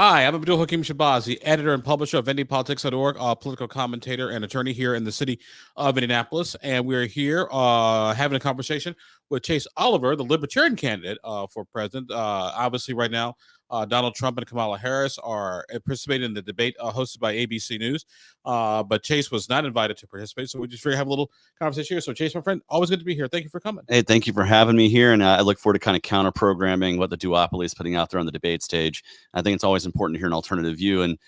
Hi, I'm Abdul Hakim Shabazi, editor and publisher of IndyPolitics.org, a political commentator and attorney here in the city of Indianapolis. And we're here having a conversation with Chase Oliver, the Libertarian candidate for president. Obviously, right now, Donald Trump and Kamala Harris are participating in the debate hosted by ABC News. But Chase was not invited to participate, so we just figured have a little conversation here. So, Chase, my friend, always good to be here. Thank you for coming. Hey, thank you for having me here. And I look forward to kind of counter-programming what the duopoly is putting out there on the debate stage. I think it's always important to hear an alternative view. And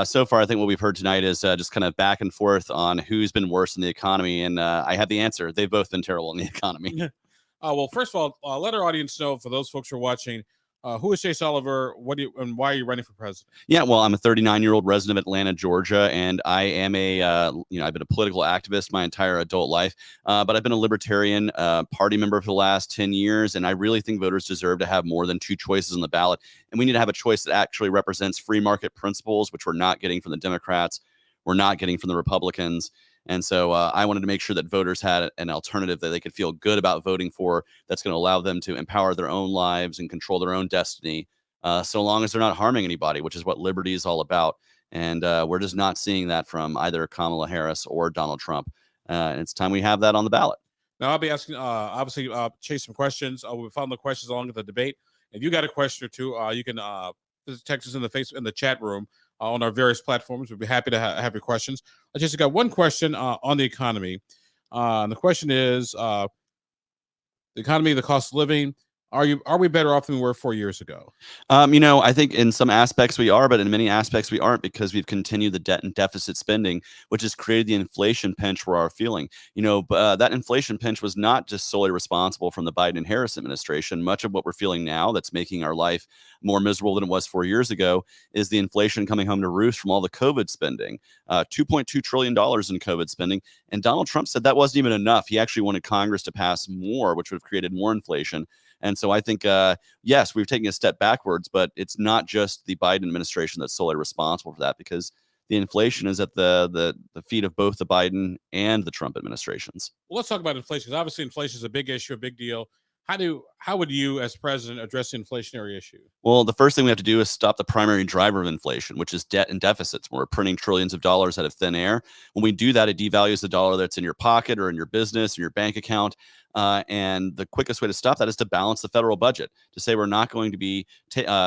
so far, I think what we've heard tonight is just kind of back and forth on who's been worse in the economy. And I have the answer. They've both been terrible in the economy. Well, first of all, let our audience know, for those folks who are watching, who is Chase Oliver? And why are you running for president? Yeah, well, I'm a 39-year-old resident of Atlanta, Georgia, and I am I've been a political activist my entire adult life, but I've been a libertarian party member for the last 10 years, and I really think voters deserve to have more than two choices on the ballot, and we need to have a choice that actually represents free market principles, which we're not getting from the Democrats, we're not getting from the Republicans. And so I wanted to make sure that voters had an alternative that they could feel good about voting for, that's going to allow them to empower their own lives and control their own destiny, so long as they're not harming anybody, which is what liberty is all about. And we're just not seeing that from either Kamala Harris or Donald Trump. And it's time we have that on the ballot. Now, I'll be asking, obviously, Chase some questions. We'll follow the questions along with the debate. If you got a question or two, you can text us in the chat room on our various platforms. We'd be happy to have your questions. I just got one question on the economy. And the question is, the economy, the cost of living. Are we better off than we were 4 years ago? I think in some aspects we are, but in many aspects we aren't, because we've continued the debt and deficit spending, which has created the inflation pinch we're all feeling. That inflation pinch was not just solely responsible from the Biden and Harris administration. Much of what we're feeling now that's making our life more miserable than it was 4 years ago is the inflation coming home to roost from all the COVID spending, $2.2 trillion in COVID spending. And Donald Trump said that wasn't even enough. He actually wanted Congress to pass more, which would have created more inflation. And so I think, yes, we've taken a step backwards, but it's not just the Biden administration that's solely responsible for that, because the inflation is at the feet of both the Biden and the Trump administrations. Well, let's talk about inflation, because obviously inflation is a big issue, a big deal. How would you, as president, address the inflationary issue? Well, the first thing we have to do is stop the primary driver of inflation, which is debt and deficits. We're printing trillions of dollars out of thin air. When we do that, it devalues the dollar that's in your pocket or in your business or your bank account. And the quickest way to stop that is to balance the federal budget, to say we're not going to be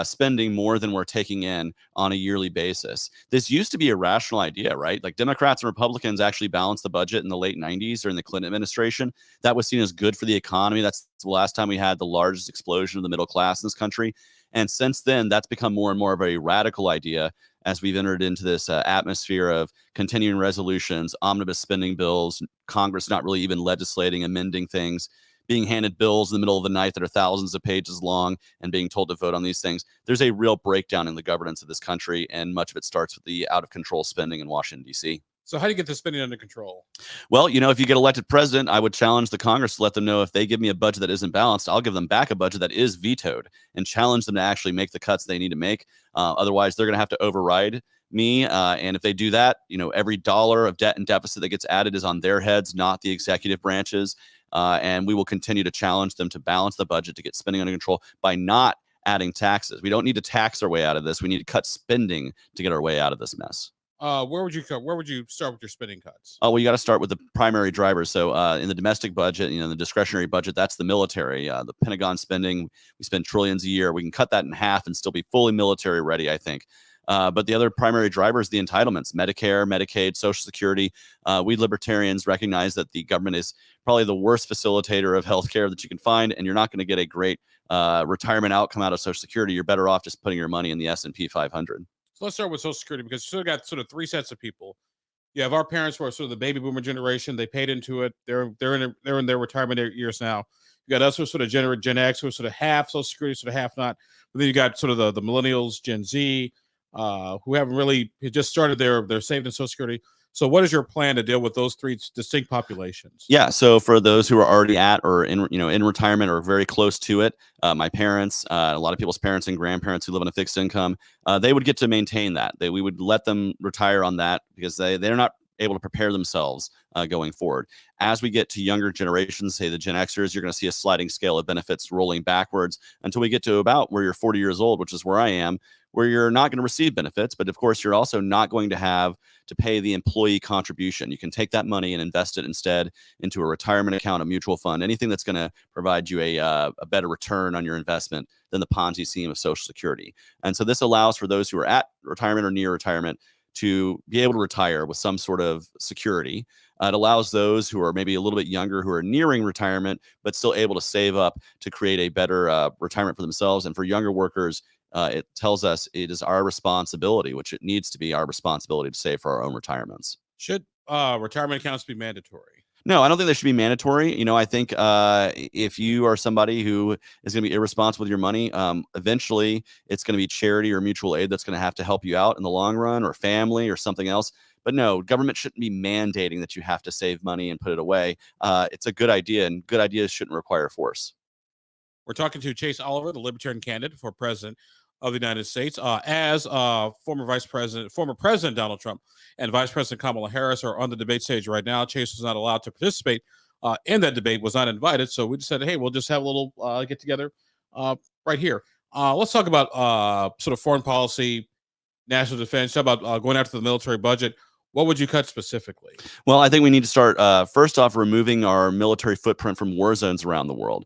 spending more than we're taking in on a yearly basis. This used to be a rational idea, right? Like Democrats and Republicans actually balanced the budget in the late 90s during the Clinton administration. That was seen as good for the economy. That's the last time we had the largest explosion of the middle class in this country. And since then, that's become more and more of a radical idea as we've entered into this atmosphere of continuing resolutions, omnibus spending bills, Congress not really even legislating, amending things, being handed bills in the middle of the night that are thousands of pages long and being told to vote on these things. There's a real breakdown in the governance of this country, and much of it starts with the out-of-control spending in Washington, D.C. So how do you get the spending under control? Well, if you get elected president, I would challenge the Congress to let them know if they give me a budget that isn't balanced, I'll give them back a budget that is vetoed, and challenge them to actually make the cuts they need to make. Otherwise, they're going to have to override me. And if they do that, every dollar of debt and deficit that gets added is on their heads, not the executive branches. And we will continue to challenge them to balance the budget, to get spending under control by not adding taxes. We don't need to tax our way out of this. We need to cut spending to get our way out of this mess. Where would you start with your spending cuts? Well, you got to start with the primary drivers. So in the domestic budget, the discretionary budget, that's the military. The Pentagon spending, we spend trillions a year. We can cut that in half and still be fully military ready, I think. But the other primary driver is the entitlements: Medicare, Medicaid, Social Security. We libertarians recognize that the government is probably the worst facilitator of healthcare that you can find, and you're not going to get a great retirement outcome out of Social Security. You're better off just putting your money in the S&P 500. So let's start with Social Security, because you sort of got sort of three sets of people. You have our parents, who are sort of the baby boomer generation. They paid into it. They're in their retirement years now. You got us, who are sort of Gen X, who are sort of half Social Security, sort of half not. But then you got sort of the millennials, Gen Z, who haven't really just started their saved in Social Security. So what is your plan to deal with those three distinct populations? Yeah, so for those who are already at or in retirement or very close to it, my parents, a lot of people's parents and grandparents who live on a fixed income, they would get to maintain that. We would let them retire on that, because they're not able to prepare themselves going forward. As we get to younger generations, say the Gen Xers, you're going to see a sliding scale of benefits rolling backwards until we get to about where you're 40 years old, which is where I am, where you're not going to receive benefits, but of course you're also not going to have to pay the employee contribution. You can take that money and invest it instead into a retirement account, a mutual fund, anything that's going to provide you a better return on your investment than the Ponzi scheme of Social Security. And so this allows for those who are at retirement or near retirement to be able to retire with some sort of security. It allows those who are maybe a little bit younger, who are nearing retirement, but still able to save up to create a better retirement for themselves. And for younger workers, it tells us it is our responsibility, which it needs to be our responsibility to save for our own retirements. Should retirement accounts be mandatory? No, I don't think they should be mandatory. I think if you are somebody who is going to be irresponsible with your money, eventually it's going to be charity or mutual aid that's going to have to help you out in the long run, or family or something else. But no, government shouldn't be mandating that you have to save money and put it away. It's a good idea, and good ideas shouldn't require force. We're talking to Chase Oliver, the Libertarian candidate for president of the United States. As former President Donald Trump and Vice President Kamala Harris are on the debate stage right now. Chase was not allowed to participate in that debate, was not invited. So we just said, hey, we'll just have a little get together right here. Let's talk about sort of foreign policy, national defense. How about going after the military budget? What would you cut specifically? Well, I think we need to start first off removing our military footprint from war zones around the world.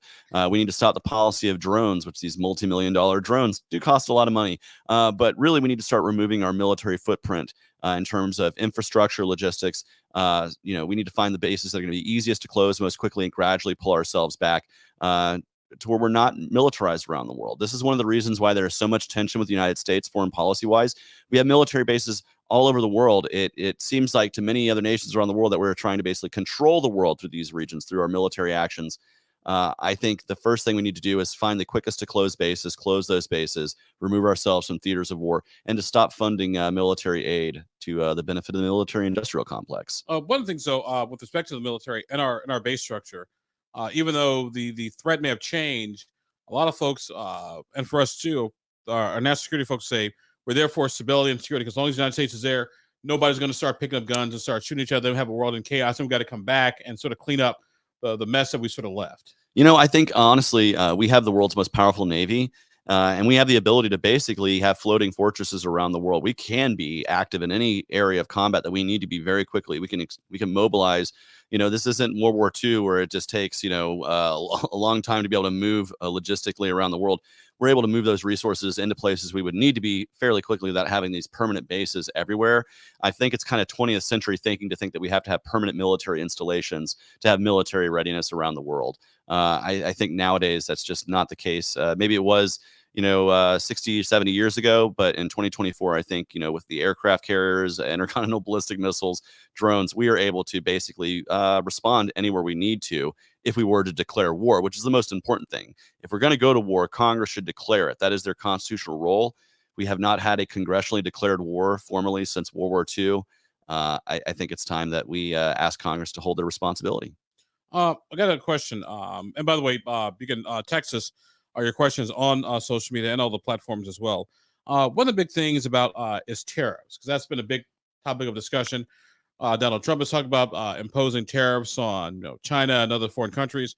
We need to stop the policy of drones, which these multi-million-dollar drones do cost a lot of money. But really, we need to start removing our military footprint in terms of infrastructure, logistics. We need to find the bases that are going to be easiest to close most quickly and gradually pull ourselves back to where we're not militarized around the world. This is one of the reasons why there is so much tension with the United States foreign policy wise. We have military bases all over the world. It seems like to many other nations around the world that we're trying to basically control the world through these regions, through our military actions. I think the first thing we need to do is find the quickest to close bases, close those bases, remove ourselves from theaters of war, and to stop funding military aid to the benefit of the military industrial complex. One of the things, though, with respect to the military and our base structure, even though the threat may have changed, a lot of folks, and for us too, our national security folks say we're there for stability and security, because as long as the United States is there, nobody's going to start picking up guns and start shooting each other and have a world in chaos. And we've got to come back and sort of clean up the mess that we sort of left. I think honestly, we have the world's most powerful Navy. And we have the ability to basically have floating fortresses around the world. We can be active in any area of combat that we need to be very quickly. We can mobilize. This isn't World War II where it just takes a long time to be able to move logistically around the world. We're able to move those resources into places we would need to be fairly quickly without having these permanent bases everywhere. I think it's kind of 20th century thinking to think that we have to have permanent military installations to have military readiness around the world. I think nowadays that's just not the case. Maybe it was 60, 70 years ago. But in 2024, I think, with the aircraft carriers, intercontinental ballistic missiles, drones, we are able to basically respond anywhere we need to if we were to declare war, which is the most important thing. If we're going to go to war, Congress should declare it. That is their constitutional role. We have not had a congressionally declared war formally since World War II. I think it's time that we ask Congress to hold their responsibility. I got a question. And by the way, you can text us your questions on social media and all the platforms as well. One of the big things about is tariffs, because that's been a big topic of discussion. Donald Trump has talked about imposing tariffs on China and other foreign countries.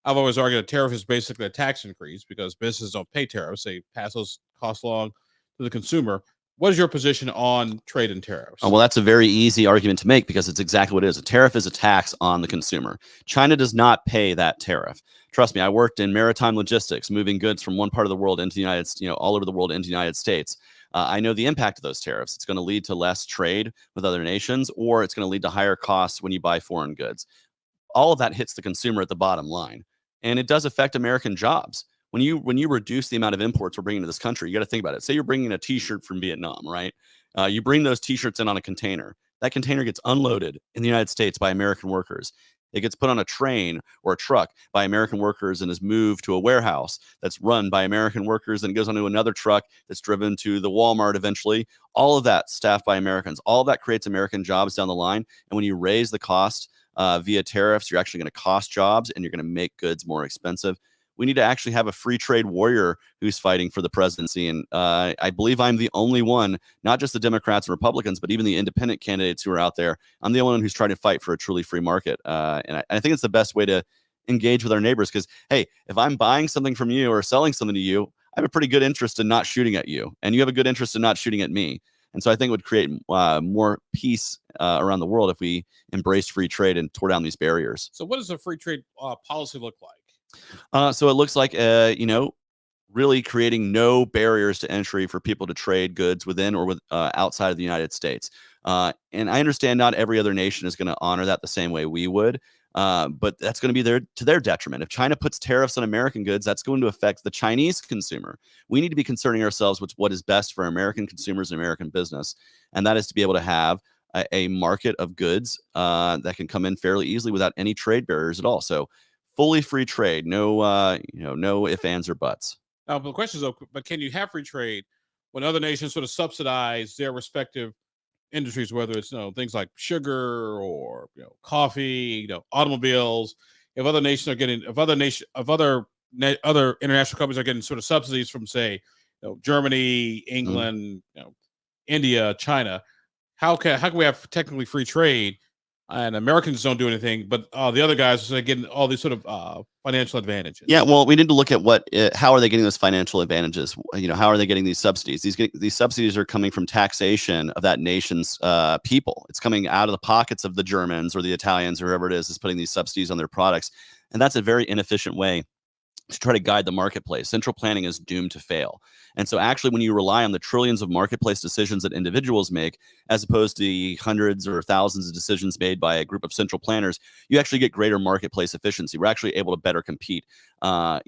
I've always argued a tariff is basically a tax increase because businesses don't pay tariffs. They pass those costs along to the consumer. What is your position on trade and tariffs? Well, that's a very easy argument to make because it's exactly what it is. A tariff is a tax on the consumer. China does not pay that tariff. Trust me, I worked in maritime logistics, moving goods from one part of the world into the United States, all over the world into the United States. I know the impact of those tariffs. It's going to lead to less trade with other nations, or it's going to lead to higher costs when you buy foreign goods. All of that hits the consumer at the bottom line, and it does affect American jobs. When you reduce the amount of imports we're bringing to this country, you got to think about it. Say you're bringing a T-shirt from Vietnam, right? You bring those T-shirts in on a container. That container gets unloaded in the United States by American workers. It gets put on a train or a truck by American workers and is moved to a warehouse that's run by American workers, and it goes onto another truck that's driven to the Walmart eventually. All of that staffed by Americans. All of that creates American jobs down the line. And when you raise the cost via tariffs, you're actually going to cost jobs and you're going to make goods more expensive. We need to actually have a free trade warrior who's fighting for the presidency. And I believe I'm the only one, not just the Democrats and Republicans, but even the independent candidates who are out there. I'm the only one who's trying to fight for a truly free market. And I think it's the best way to engage with our neighbors, because, hey, if I'm buying something from you or selling something to you, I have a pretty good interest in not shooting at you, and you have a good interest in not shooting at me. And so I think it would create more peace around the world if we embraced free trade and tore down these barriers. So what does a free trade policy look like? So it looks like, really creating no barriers to entry for people to trade goods within or outside of the United States. And I understand not every other nation is going to honor that the same way we would. But that's going to be to their detriment. If China puts tariffs on American goods, that's going to affect the Chinese consumer. We need to be concerning ourselves with what is best for American consumers and American business, and that is to be able to have a market of goods that can come in fairly easily without any trade barriers at all. So, fully free trade, no ifs, ands, or buts. Now, the question is, but can you have free trade when other nations sort of subsidize their respective industries, whether it's things like sugar or coffee, automobiles? If other nations are getting, if other international companies are getting sort of subsidies from, say, Germany, England, India, China, how can we have technically free trade and Americans don't do anything, but the other guys are getting all these sort of financial advantages? Yeah, well, we need to look at how are they getting those financial advantages? How are they getting these subsidies? These subsidies are coming from taxation of that nation's people. It's coming out of the pockets of the Germans or the Italians or whoever it is putting these subsidies on their products. And that's a very inefficient way to try to guide the marketplace. Central planning is doomed to fail. And so actually, when you rely on the trillions of marketplace decisions that individuals make, as opposed to the hundreds or thousands of decisions made by a group of central planners, you actually get greater marketplace efficiency. We're actually able to better compete. And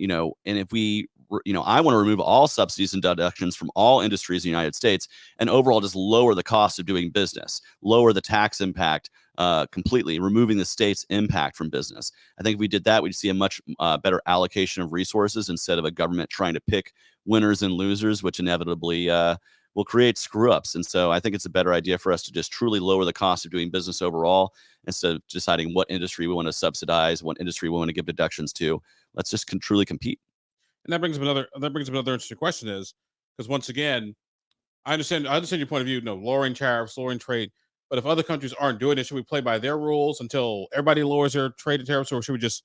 if we, I want to remove all subsidies and deductions from all industries in the United States and overall just lower the cost of doing business, lower the tax impact, completely, removing the state's impact from business. I think if we did that, we'd see a much better allocation of resources instead of a government trying to pick winners and losers, which inevitably will create screw ups. And so I think it's a better idea for us to just truly lower the cost of doing business overall instead of deciding what industry we want to subsidize, what industry we want to give deductions to. Let's just truly compete. And that brings up another interesting question, is because once again, I understand your point of view, lowering tariffs, lowering trade. But if other countries aren't doing it, should we play by their rules until everybody lowers their trade and tariffs, or should we just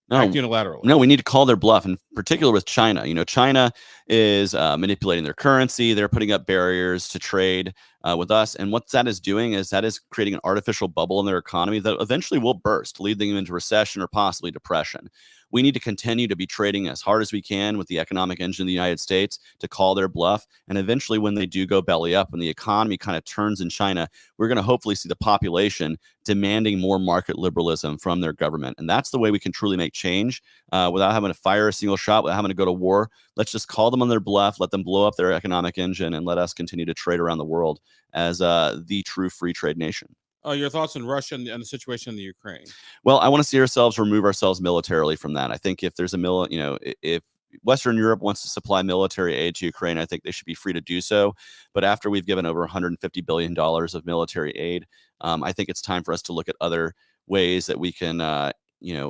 act unilaterally? No, we need to call their bluff, in particular with China. China is manipulating their currency. They're putting up barriers to trade with us. And what that is doing is that is creating an artificial bubble in their economy that eventually will burst, leading them into recession or possibly depression. We need to continue to be trading as hard as we can with the economic engine of the United States to call their bluff. And eventually, when they do go belly up, when the economy kind of turns in China, we're going to hopefully see the population demanding more market liberalism from their government. And that's the way we can truly make change without having to fire a single shot, without having to go to war. Let's just call them on their bluff, let them blow up their economic engine, and let us continue to trade around the world as the true free trade nation. Your thoughts on Russia and the situation in the Ukraine? Well, I want to see remove ourselves militarily from that. I think if there's if Western Europe wants to supply military aid to Ukraine, I think they should be free to do so. But after we've given over $150 billion of military aid, I think it's time for us to look at other ways that we can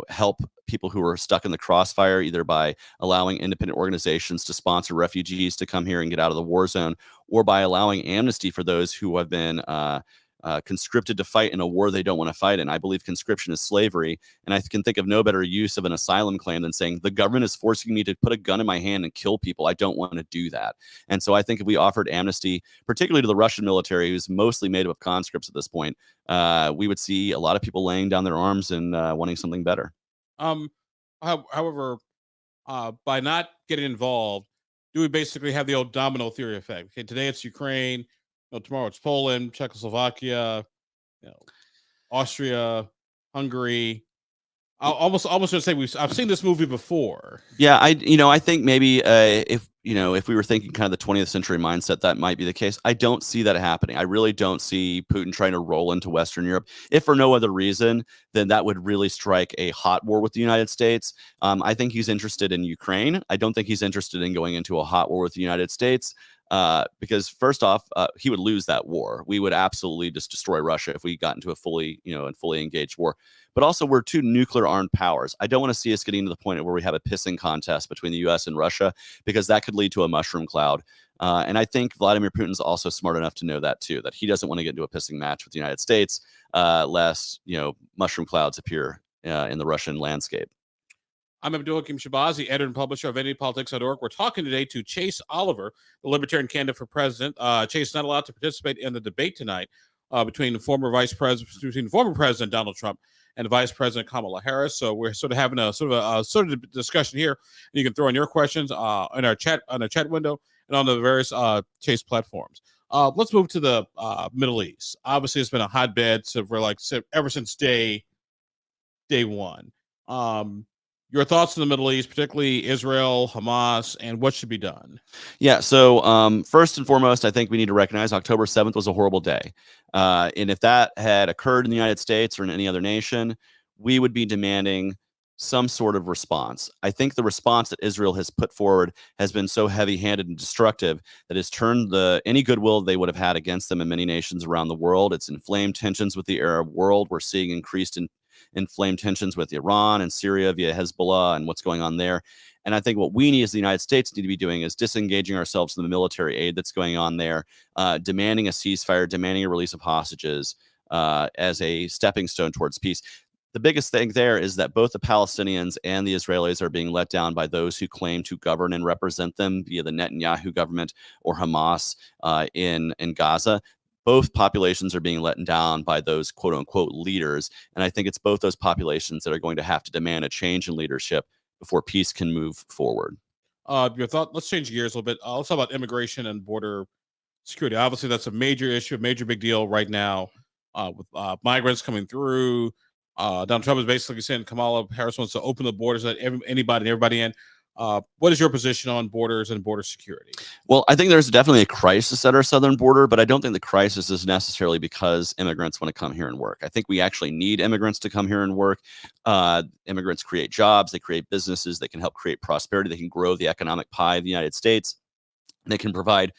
help people who are stuck in the crossfire, either by allowing independent organizations to sponsor refugees to come here and get out of the war zone, or by allowing amnesty for those who have been conscripted to fight in a war they don't want to fight in. I believe conscription is slavery, and I can think of no better use of an asylum claim than saying the government is forcing me to put a gun in my hand and kill people. I don't want to do that. And so I think if we offered amnesty, particularly to the Russian military, who's mostly made up of conscripts at this point, we would see a lot of people laying down their arms and wanting something better. However, by not getting involved, do we basically have the old domino theory effect? Okay, today it's Ukraine, tomorrow it's Poland, Czechoslovakia, Austria, Hungary. I'll almost gonna say I've seen this movie before. Yeah, I think maybe if we were thinking kind of the 20th century mindset, that might be the case. I don't see that happening. I really don't see Putin trying to roll into Western Europe. If for no other reason, then that would really strike a hot war with the United States. I think he's interested in Ukraine. I don't think he's interested in going into a hot war with the United States. Because first off, he would lose that war. We would absolutely just destroy Russia if we got into a fully engaged war. but also we're two nuclear armed powers. I don't want to see us getting to the point where we have a pissing contest between the U.S. and Russia, because that could lead to a mushroom cloud. And I think Vladimir Putin's also smart enough to know that too, that he doesn't want to get into a pissing match with the United States, lest mushroom clouds appear in the Russian landscape. I'm Abdul Hakim Shabazi, editor and publisher of anypolitics.org. We're talking today to Chase Oliver, the Libertarian candidate for president. Chase is not allowed to participate in the debate tonight between the former President Donald Trump and Vice President Kamala Harris. So we're sort of having a sort of discussion here. You can throw in your questions in our chat window and on the various Chase platforms. Let's move to the Middle East. Obviously, it's been a hotbed ever since day one. Your thoughts on the Middle East, particularly Israel, Hamas, and what should be done? Yeah. So first and foremost, I think we need to recognize October 7th was a horrible day. And if that had occurred in the United States or in any other nation, we would be demanding some sort of response. I think the response that Israel has put forward has been so heavy-handed and destructive that has turned any goodwill they would have had against them in many nations around the world. It's inflamed tensions with the Arab world. We're seeing increased inflamed tensions with Iran and Syria via Hezbollah and what's going on there. And I think what we as the United States need to be doing is disengaging ourselves from the military aid that's going on there, demanding a ceasefire, demanding a release of hostages as a stepping stone towards peace. The biggest thing there is that both the Palestinians and the Israelis are being let down by those who claim to govern and represent them via the Netanyahu government or Hamas in Gaza. Both populations are being let down by those quote unquote leaders. And I think it's both those populations that are going to have to demand a change in leadership before peace can move forward. Your thought, let's change gears a little bit. Let's talk about immigration and border security. Obviously, that's a major issue, a major big deal right now with migrants coming through. Donald Trump is basically saying Kamala Harris wants to open the borders, let anybody and everybody in. What is your position on borders and border security? Well, I think there's definitely a crisis at our southern border, but I don't think the crisis is necessarily because immigrants want to come here and work. I think we actually need immigrants to come here and work. Immigrants create jobs, they create businesses, they can help create prosperity, they can grow the economic pie of the United States. They can provide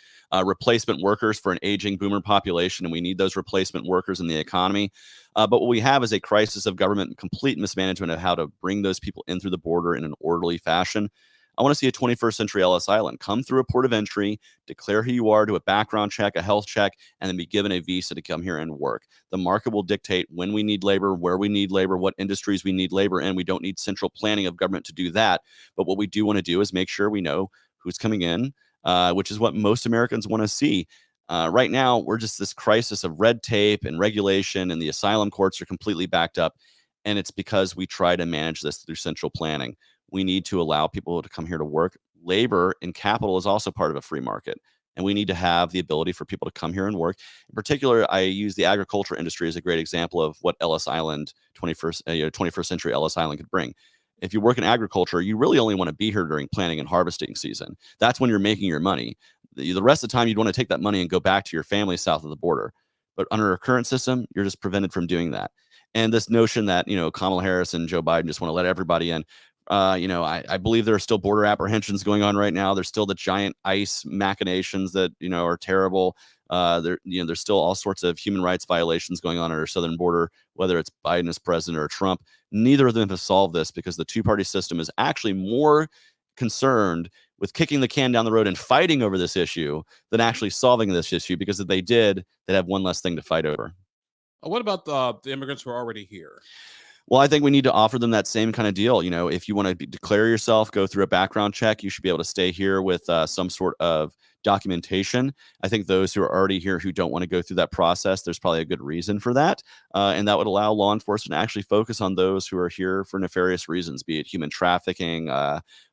replacement workers for an aging boomer population, and we need those replacement workers in the economy. But what we have is a crisis of government and complete mismanagement of how to bring those people in through the border in an orderly fashion. I want to see a 21st century Ellis Island. Come through a port of entry, declare who you are, do a background check, a health check, and then be given a visa to come here and work. The market will dictate when we need labor, where we need labor, what industries we need labor in. We don't need central planning of government to do that. But what we do want to do is make sure we know who's coming in, which is what most Americans want to see. Right now, we're just this crisis of red tape and regulation, and the asylum courts are completely backed up. And it's because we try to manage this through central planning. We need to allow people to come here to work. Labor and capital is also part of a free market. And we need to have the ability for people to come here and work. In particular, I use the agriculture industry as a great example of what Ellis Island, 21st century Ellis Island could bring. If you work in agriculture, you really only want to be here during planting and harvesting season. That's when you're making your money. The rest of the time, you'd want to take that money and go back to your family south of the border. But under our current system, you're just prevented from doing that. And this notion that, Kamala Harris and Joe Biden just want to let everybody in. I believe there are still border apprehensions going on right now. There's still the giant ICE machinations that, are terrible. There's still all sorts of human rights violations going on at our southern border, whether it's Biden as president or Trump. Neither of them have solved this because the two-party system is actually more concerned with kicking the can down the road and fighting over this issue than actually solving this issue, because if they did, they'd have one less thing to fight over. What about the immigrants who are already here? Well, I think we need to offer them that same kind of deal. If you want to declare yourself, go through a background check, you should be able to stay here with some sort of documentation. I think those who are already here who don't want to go through that process, there's probably a good reason for that. And that would allow law enforcement to actually focus on those who are here for nefarious reasons, be it human trafficking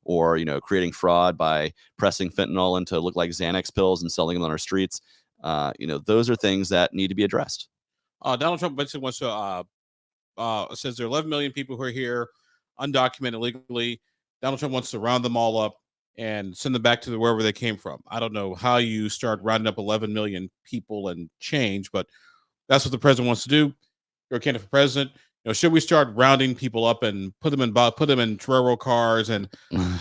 or, creating fraud by pressing fentanyl into look like Xanax pills and selling them on our streets. Those are things that need to be addressed. Donald Trump basically wants to says there are 11 million people who are here undocumented illegally. Donald Trump wants to round them all up and send them back to wherever they came from. I don't know how you start rounding up 11 million people and change, but that's what the president wants to do. You're a candidate for president. should we start rounding people up and put them in railroad cars and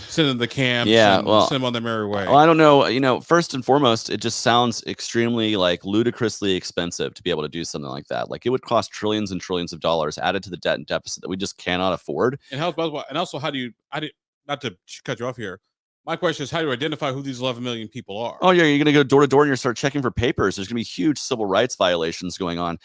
send them to the camps Yeah, and well, send them on their merry way? I don't know. First and foremost, it just sounds extremely like ludicrously expensive to be able to do something like that. Like it would cost trillions and trillions of dollars added to the debt and deficit that we just cannot afford. And also, how do you, not to cut you off here. My question is, how do you identify who these 11 million people are? Oh, yeah, you're going to go door to door and you're start checking for papers. There's going to be huge civil rights violations going on,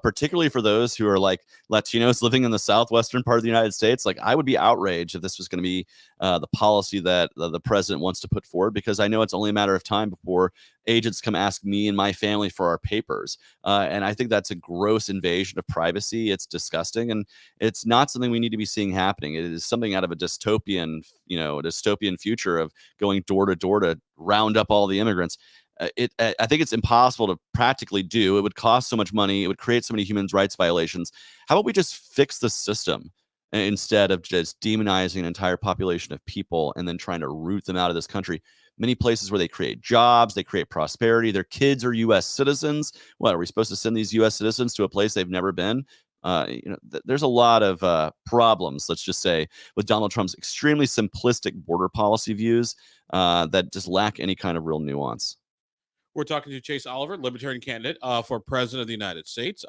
particularly for those who are like Latinos living in the southwestern part of the United States. Like, I would be outraged if this was going to be the policy that the president wants to put forward, because I know it's only a matter of time before agents come ask me and my family for our papers. And I think that's a gross invasion of privacy. It's disgusting. And it's not something we need to be seeing happening. It is something out of a dystopian future of going door to door to round up all the immigrants. I think it's impossible to practically do. It would cost so much money. It would create so many human rights violations. How about we just fix the system instead of just demonizing an entire population of people and then trying to root them out of this country? Many places where they create jobs, they create prosperity. Their kids are U.S. citizens. What, are we supposed to send these U.S. citizens to a place they've never been? There's a lot of problems, let's just say, with Donald Trump's extremely simplistic border policy views that just lack any kind of real nuance. We're talking to Chase Oliver, Libertarian candidate for President of the United States.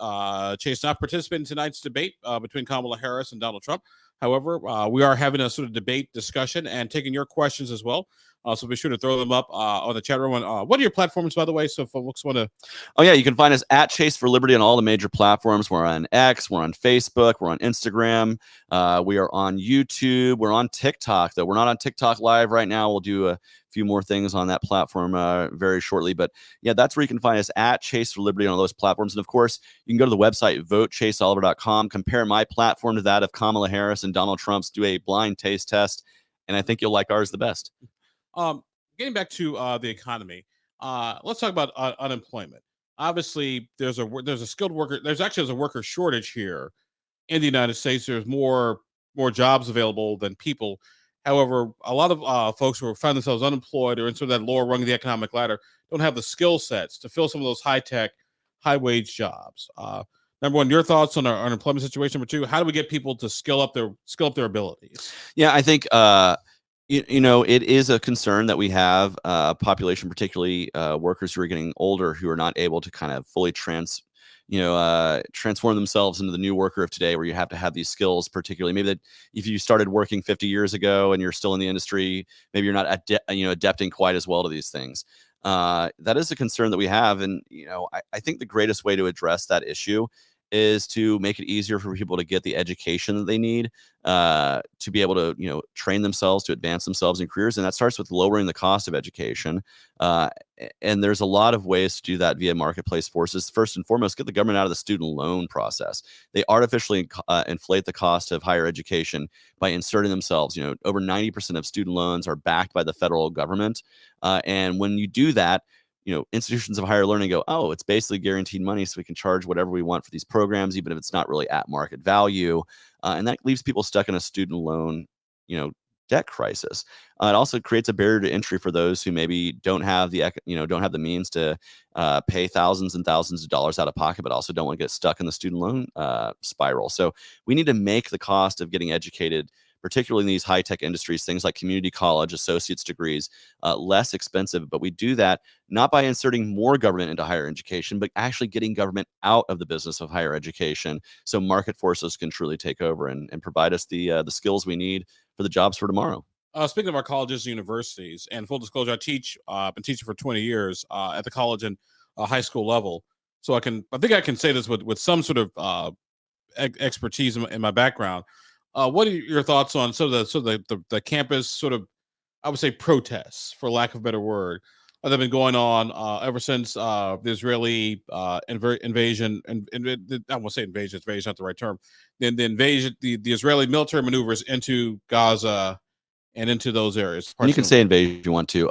Chase not participating in tonight's debate between Kamala Harris and Donald Trump. However, we are having a sort of debate discussion and taking your questions as well. So be sure to throw them up on the chat room. What are your platforms, by the way? So if folks want to... Oh, yeah, you can find us at Chase for Liberty on all the major platforms. We're on X, we're on Facebook, we're on Instagram, we are on YouTube, we're on TikTok, though. We're not on TikTok Live right now. We'll do a few more things on that platform very shortly. But yeah, that's where you can find us, at Chase for Liberty, on all those platforms. And of course, you can go to the website, votechaseoliver.com, compare my platform to that of Kamala Harris and Donald Trump's, do a blind taste test, and I think you'll like ours the best. Getting back to the economy, let's talk about unemployment. Obviously, there's a skilled worker. There's a worker shortage here in the United States. There's more jobs available than people. However, a lot of folks who find themselves unemployed or in sort of that lower rung of the economic ladder don't have the skill sets to fill some of those high-tech, high-wage jobs. Number one, your thoughts on our unemployment situation. Number two, how do we get people to skill up their abilities? Yeah, I think it is a concern that we have a population, particularly workers who are getting older, who are not able to kind of fully transform themselves into the new worker of today, where you have to have these skills. Particularly, maybe that if you started working 50 years ago and you're still in the industry, maybe you're not adapting quite as well to these things. That is a concern that we have, and I think the greatest way to address that issue is to make it easier for people to get the education that they need to be able to train themselves, to advance themselves in careers. And that starts with lowering the cost of education. And there's a lot of ways to do that via marketplace forces. First and foremost, get the government out of the student loan process. They artificially inflate the cost of higher education by inserting themselves. Over 90% of student loans are backed by the federal government. And when you do that, institutions of higher learning go, oh, it's basically guaranteed money, so we can charge whatever we want for these programs, even if it's not really at market value. And that leaves people stuck in a student loan, debt crisis. It also creates a barrier to entry for those who maybe don't have the means to pay thousands and thousands of dollars out of pocket, but also don't want to get stuck in the student loan spiral. So we need to make the cost of getting educated, particularly in these high-tech industries, things like community college, associate's degrees, less expensive. But we do that not by inserting more government into higher education, but actually getting government out of the business of higher education, so market forces can truly take over and provide us the skills we need for the jobs for tomorrow. Speaking of our colleges and universities, and full disclosure, I've been teaching for 20 years at the college and high school level. So I think I can say this with some sort of expertise in my background. What are your thoughts on the campus sort of, I would say, protests, for lack of a better word, that have been going on ever since the Israeli invasion, and I won't say invasion. Invasion is not the right term. Then the invasion, the Israeli military maneuvers into Gaza and into those areas. And you can say invasion if you want to.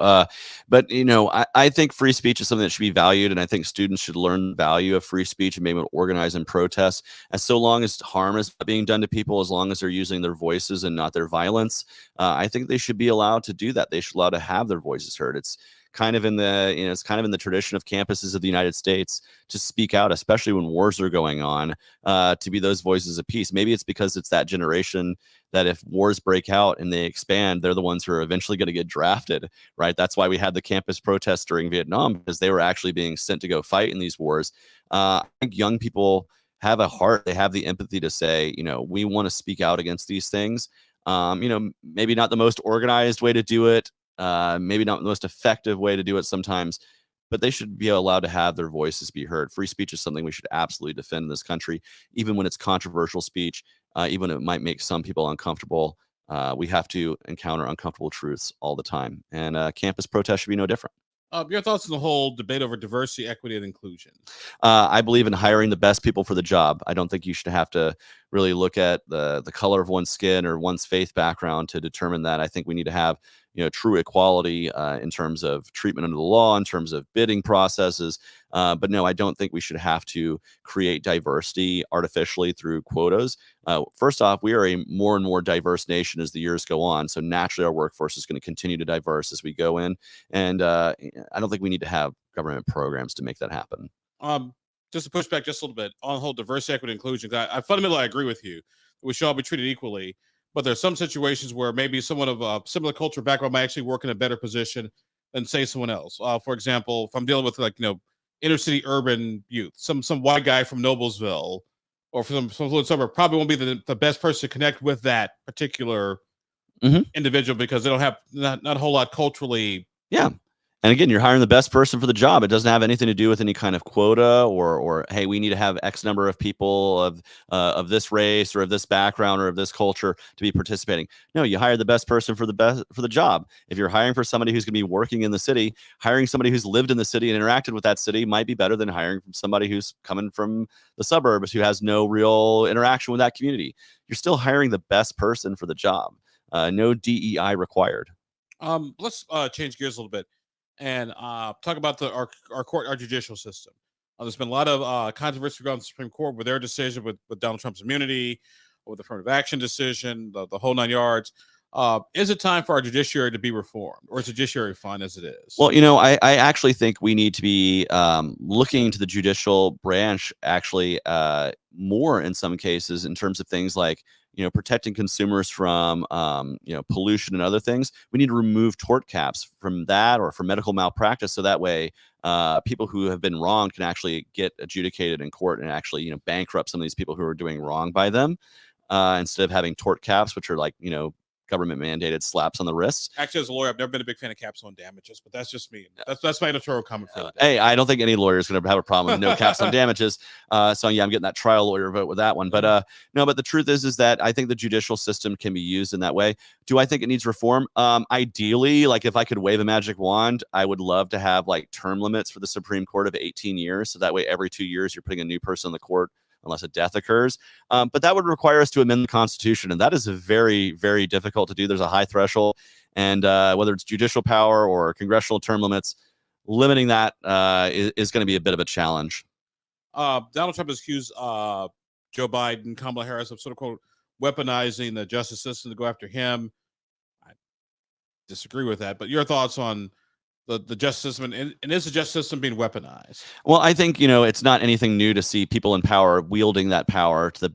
But, I think free speech is something that should be valued. And I think students should learn the value of free speech and be able to organize and protest. And so long as harm is being done to people, as long as they're using their voices and not their violence, I think they should be allowed to do that. They should be allowed to have their voices heard. kind of in the, it's kind of in the tradition of campuses of the United States to speak out, especially when wars are going on, to be those voices of peace. Maybe it's because it's that generation that if wars break out and they expand, they're the ones who are eventually going to get drafted, right? That's why we had the campus protests during Vietnam, because they were actually being sent to go fight in these wars. I think young people have a heart. They have the empathy to say, we want to speak out against these things. Maybe not the most organized way to do it, maybe not the most effective way to do it sometimes, but they should be allowed to have their voices be heard. Free speech is something we should absolutely defend in this country, even when it's controversial speech, even when it might make some people uncomfortable. We have to encounter uncomfortable truths all the time, and campus protests should be no different. Your thoughts on the whole debate over diversity, equity, and inclusion? I believe in hiring the best people for the job. I don't think you should have to really look at the color of one's skin or one's faith background to determine that. I think we need to have true equality in terms of treatment under the law, in terms of bidding processes. But no, I don't think we should have to create diversity artificially through quotas. First off, we are a more and more diverse nation as the years go on. So naturally, our workforce is going to continue to diverse as we go in. And I don't think we need to have government programs to make that happen. Just to push back just a little bit on the whole diversity, equity, inclusion, I fundamentally agree with you. We should all be treated equally. But there's some situations where maybe someone of a similar cultural background might actually work in a better position than, say, someone else. For example, if I'm dealing with inner city urban youth, some white guy from Noblesville or from some suburb probably won't be the best person to connect with that particular individual because they don't have not a whole lot culturally. Yeah. And again, you're hiring the best person for the job. It doesn't have anything to do with any kind of quota or hey, we need to have X number of people of this race or of this background or of this culture to be participating. No, you hire the best person for the job. If you're hiring for somebody who's going to be working in the city, hiring somebody who's lived in the city and interacted with that city might be better than hiring from somebody who's coming from the suburbs who has no real interaction with that community. You're still hiring the best person for the job. No DEI required. Let's change gears a little bit and talk about our judicial system. There's been a lot of controversy around the Supreme Court with their decision with Donald Trump's immunity, with the affirmative action decision, the whole 9 yards. Is it time for our judiciary to be reformed, or is the judiciary fine as it is? Well, I actually think we need to be looking into the judicial branch actually more in some cases in terms of things like protecting consumers from pollution and other things. We need to remove tort caps from that or from medical malpractice, so that way people who have been wronged can actually get adjudicated in court and actually bankrupt some of these people who are doing wrong by them, instead of having tort caps, which are like government mandated slaps on the wrists. Actually, as a lawyer, I've never been a big fan of caps on damages, but that's just me. That's my editorial comment for that. Hey, I don't think any lawyer is going to have a problem with no caps on damages. So yeah, I'm getting that trial lawyer vote with that one. But no, but the truth is that I think the judicial system can be used in that way. Do I think it needs reform? Ideally, like if I could wave a magic wand, I would love to have like term limits for the Supreme Court of 18 years. So that way, every 2 years, you're putting a new person on the court, unless a death occurs. But that would require us to amend the Constitution, and that is very, very difficult to do. There's a high threshold, and whether it's judicial power or congressional term limits, limiting that is going to be a bit of a challenge. Donald Trump has accused Joe Biden, Kamala Harris of sort of quote weaponizing the justice system to go after him. I disagree with that, but your thoughts on the justice system and is the justice system being weaponized? Well, I think it's not anything new to see people in power wielding that power to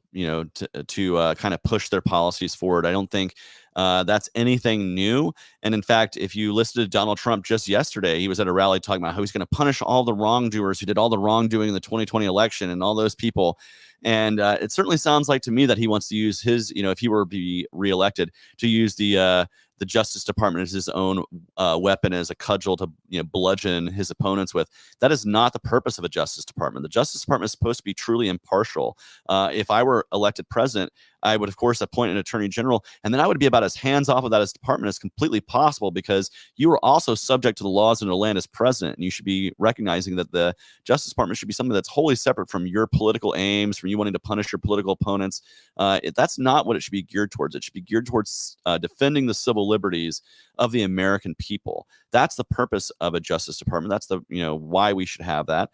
to kind of push their policies forward. I don't think that's anything new. And in fact, if you listened to Donald Trump just yesterday, he was at a rally talking about how he's going to punish all the wrongdoers who did all the wrongdoing in the 2020 election and all those people. And it certainly sounds like to me that he wants to use his, if he were to be reelected, to use the Justice Department as his own weapon, as a cudgel to bludgeon his opponents with. That is not the purpose of a Justice Department. The Justice Department is supposed to be truly impartial. If I were elected president, I would, of course, appoint an attorney general, and then I would be about as hands-off of that as department as completely possible, because you are also subject to the laws in the land as president, and you should be recognizing that the Justice Department should be something that's wholly separate from your political aims, from you wanting to punish your political opponents. That's not what it should be geared towards. It should be geared towards defending the civil liberties of the American people. That's the purpose of a Justice Department. That's the why we should have that.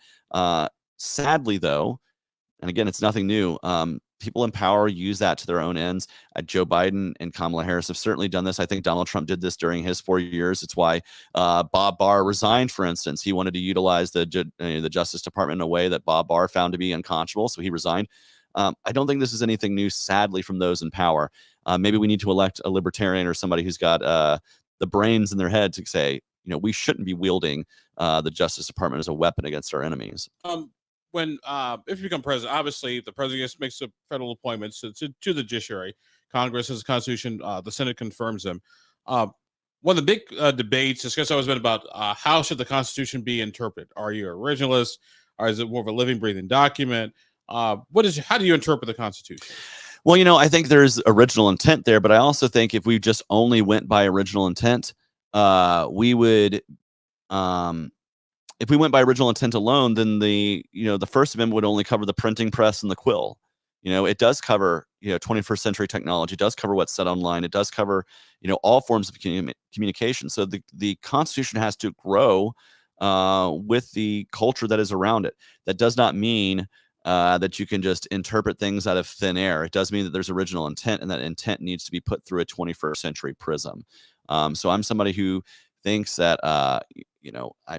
Sadly, though, and again, it's nothing new. people in power use that to their own ends. Joe Biden and Kamala Harris have certainly done this. I think Donald Trump did this during his 4 years. It's why Bob Barr resigned, for instance. He wanted to utilize the Justice Department in a way that Bob Barr found to be unconscionable, so he resigned. I don't think this is anything new, sadly, from those in power. Maybe we need to elect a libertarian or somebody who's got the brains in their head to say, we shouldn't be wielding the Justice Department as a weapon against our enemies. When if you become president, obviously the president makes the federal appointments to the judiciary. Congress has a constitution. The Senate confirms them. One of the big debates discussed always been about how should the Constitution be interpreted? Are you a originalist, or is it more of a living, breathing document? How do you interpret the Constitution? Well, I think there's original intent there, but I also think if we just only went by original intent, we would. If we went by original intent alone, then the First Amendment would only cover the printing press and the quill. It does cover 21st century technology. It does cover what's said online. It does cover all forms of communication. So the Constitution has to grow with the culture that is around it. That does not mean that you can just interpret things out of thin air. It does mean that there's original intent, and that intent needs to be put through a 21st century prism. So I'm somebody who thinks that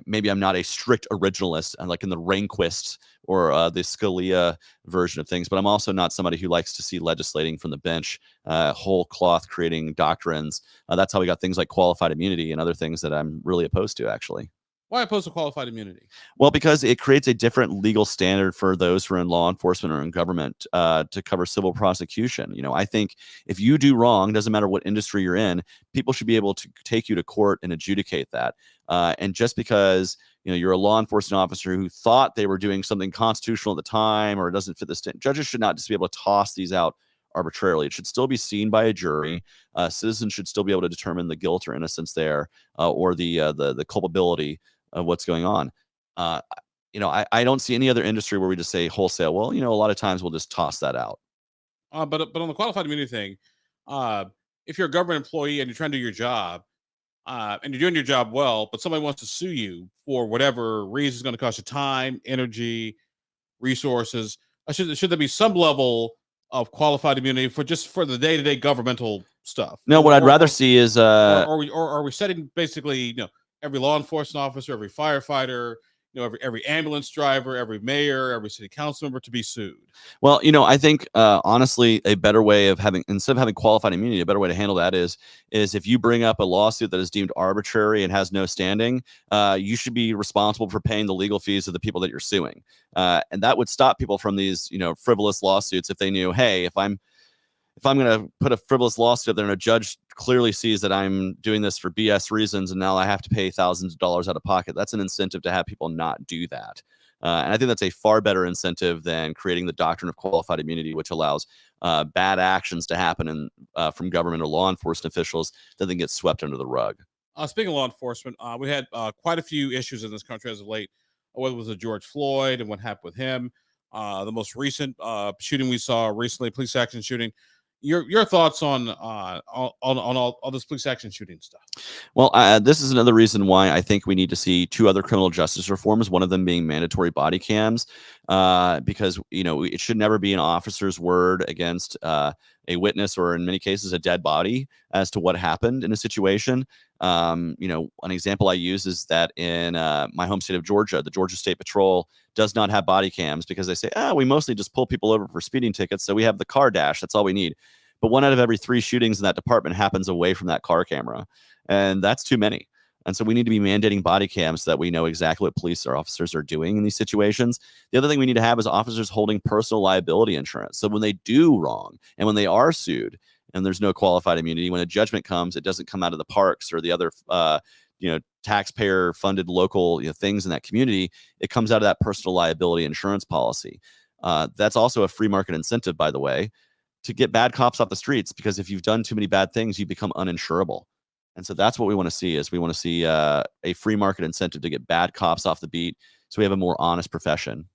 maybe I'm not a strict originalist, like in the Rehnquist or the Scalia version of things, but I'm also not somebody who likes to see legislating from the bench, whole cloth creating doctrines. That's how we got things like qualified immunity and other things that I'm really opposed to, actually. Why opposed to qualified immunity? Well, because it creates a different legal standard for those who are in law enforcement or in government to cover civil prosecution. I think if you do wrong, doesn't matter what industry you're in, people should be able to take you to court and adjudicate that. And just because you're a law enforcement officer who thought they were doing something constitutional at the time, or it doesn't fit the standard, judges should not just be able to toss these out arbitrarily. It should still be seen by a jury. Citizens should still be able to determine the guilt or innocence there, or the culpability of what's going on. I don't see any other industry where we just say wholesale, well, a lot of times we'll just toss that out. But on the qualified immunity thing, if you're a government employee and you're trying to do your job, and you're doing your job well, but somebody wants to sue you for whatever reason, it's going to cost you time, energy, resources. Should there be some level of qualified immunity for the day-to-day governmental stuff? No, what I'd rather see is are we setting basically every law enforcement officer, every firefighter, every ambulance driver, every mayor, every city council member to be sued? Well, I think honestly, a better way of instead of having qualified immunity, a better way to handle that is if you bring up a lawsuit that is deemed arbitrary and has no standing, you should be responsible for paying the legal fees of the people that you're suing, and that would stop people from these frivolous lawsuits if they knew, hey, if I'm going to put a frivolous lawsuit there and a judge clearly sees that I'm doing this for BS reasons and now I have to pay thousands of dollars out of pocket, that's an incentive to have people not do that. And I think that's a far better incentive than creating the doctrine of qualified immunity, which allows bad actions to happen from government or law enforcement officials that then get swept under the rug. Speaking of law enforcement, we had quite a few issues in this country as of late, whether it was George Floyd and what happened with him. The most recent shooting we saw recently, police action shooting. Your thoughts on all this police action shooting stuff? Well, this is another reason why I think we need to see two other criminal justice reforms. One of them being mandatory body cams, because it should never be an officer's word against a witness, or in many cases a dead body, as to what happened in a situation. An example I use is that in my home state of Georgia, the Georgia State Patrol does not have body cams because they say, we mostly just pull people over for speeding tickets, so we have the car dash. That's all we need. But 1 out of every 3 shootings in that department happens away from that car camera, and that's too many. And so we need to be mandating body cams so that we know exactly what police or officers are doing in these situations. The other thing we need to have is officers holding personal liability insurance. So when they do wrong and when they are sued and there's no qualified immunity, when a judgment comes, it doesn't come out of the parks or the other taxpayer funded local things in that community. It comes out of that personal liability insurance policy. That's also a free market incentive, by the way, to get bad cops off the streets, because if you've done too many bad things, you become uninsurable. And so that's what we want to see a free market incentive to get bad cops off the beat, so we have a more honest profession.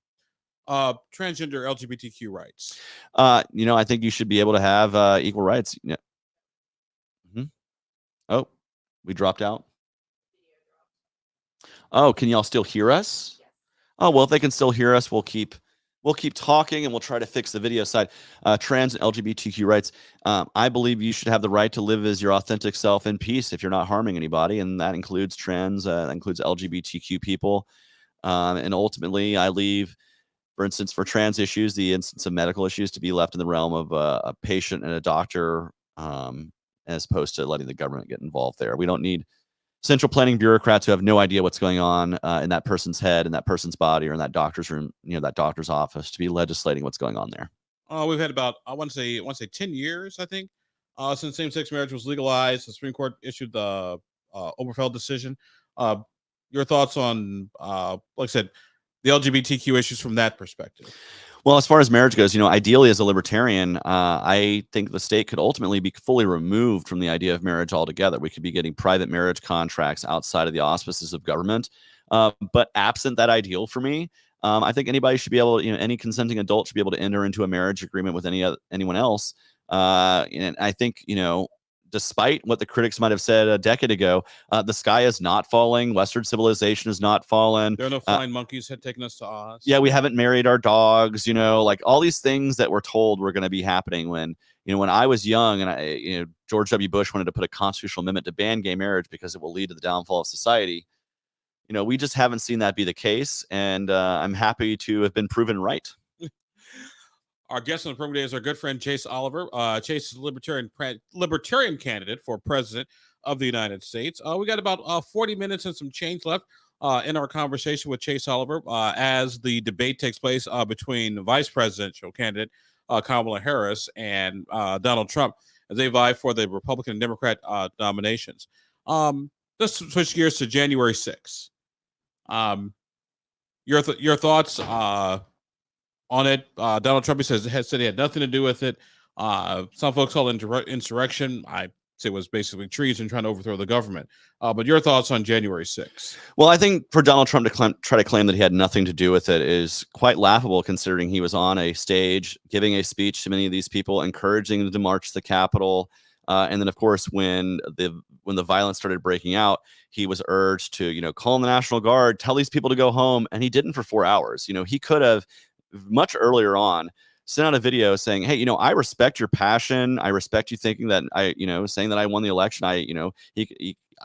Transgender LGBTQ rights. I think you should be able to have equal rights. Mm-hmm. Oh, we dropped out. Oh, can y'all still hear us? Oh, well, if they can still hear us, we'll keep we'll keep talking and we'll try to fix the video side. Trans and LGBTQ rights. I believe you should have the right to live as your authentic self in peace if you're not harming anybody, and that includes trans, that includes LGBTQ people. And ultimately, I leave, for instance, for trans issues, the instance of medical issues to be left in the realm of a patient and a doctor, as opposed to letting the government get involved there. We don't need central planning bureaucrats who have no idea what's going on in that person's head, in that person's body, or in that doctor's room, that doctor's office, to be legislating what's going on there. We've had about I want to say 10 years, I think, since same-sex marriage was legalized. The Supreme Court issued the Oberfeld decision. Uh, your thoughts on, like I said, the LGBTQ issues from that perspective? Well, as far as marriage goes, ideally as a libertarian, I think the state could ultimately be fully removed from the idea of marriage altogether. We could be getting private marriage contracts outside of the auspices of government. But absent that ideal for me, I think anybody should be able, any consenting adult should be able to enter into a marriage agreement with anyone else. And I think, despite what the critics might have said a decade ago, the sky is not falling. Western civilization is not fallen. There are no flying monkeys had taken us to Oz. Yeah, we haven't married our dogs, like all these things that we're told were going to be happening when I was young, and George W. Bush wanted to put a constitutional amendment to ban gay marriage because it will lead to the downfall of society. We just haven't seen that be the case, and I'm happy to have been proven right. Our guest on the program today is our good friend Chase Oliver. Chase is a libertarian candidate for president of the United States. We got about 40 minutes and some change left in our conversation with Chase Oliver as the debate takes place between vice presidential candidate Kamala Harris and Donald Trump as they vie for the Republican and Democrat nominations. Let's switch gears to January 6th. Your thoughts on it? Donald Trump said he had nothing to do with it. Some folks call it insurrection. I say it was basically treason trying to overthrow the government. But your thoughts on January 6th? Well, I think for Donald Trump to try to claim that he had nothing to do with it is quite laughable, considering he was on a stage giving a speech to many of these people, encouraging them to march to the Capitol. And then, of course, when the violence started breaking out, he was urged to, call in the National Guard, tell these people to go home, and he didn't for 4 hours. He could have much earlier on sent out a video saying, hey, I respect your passion. I respect you thinking that saying that I won the election. I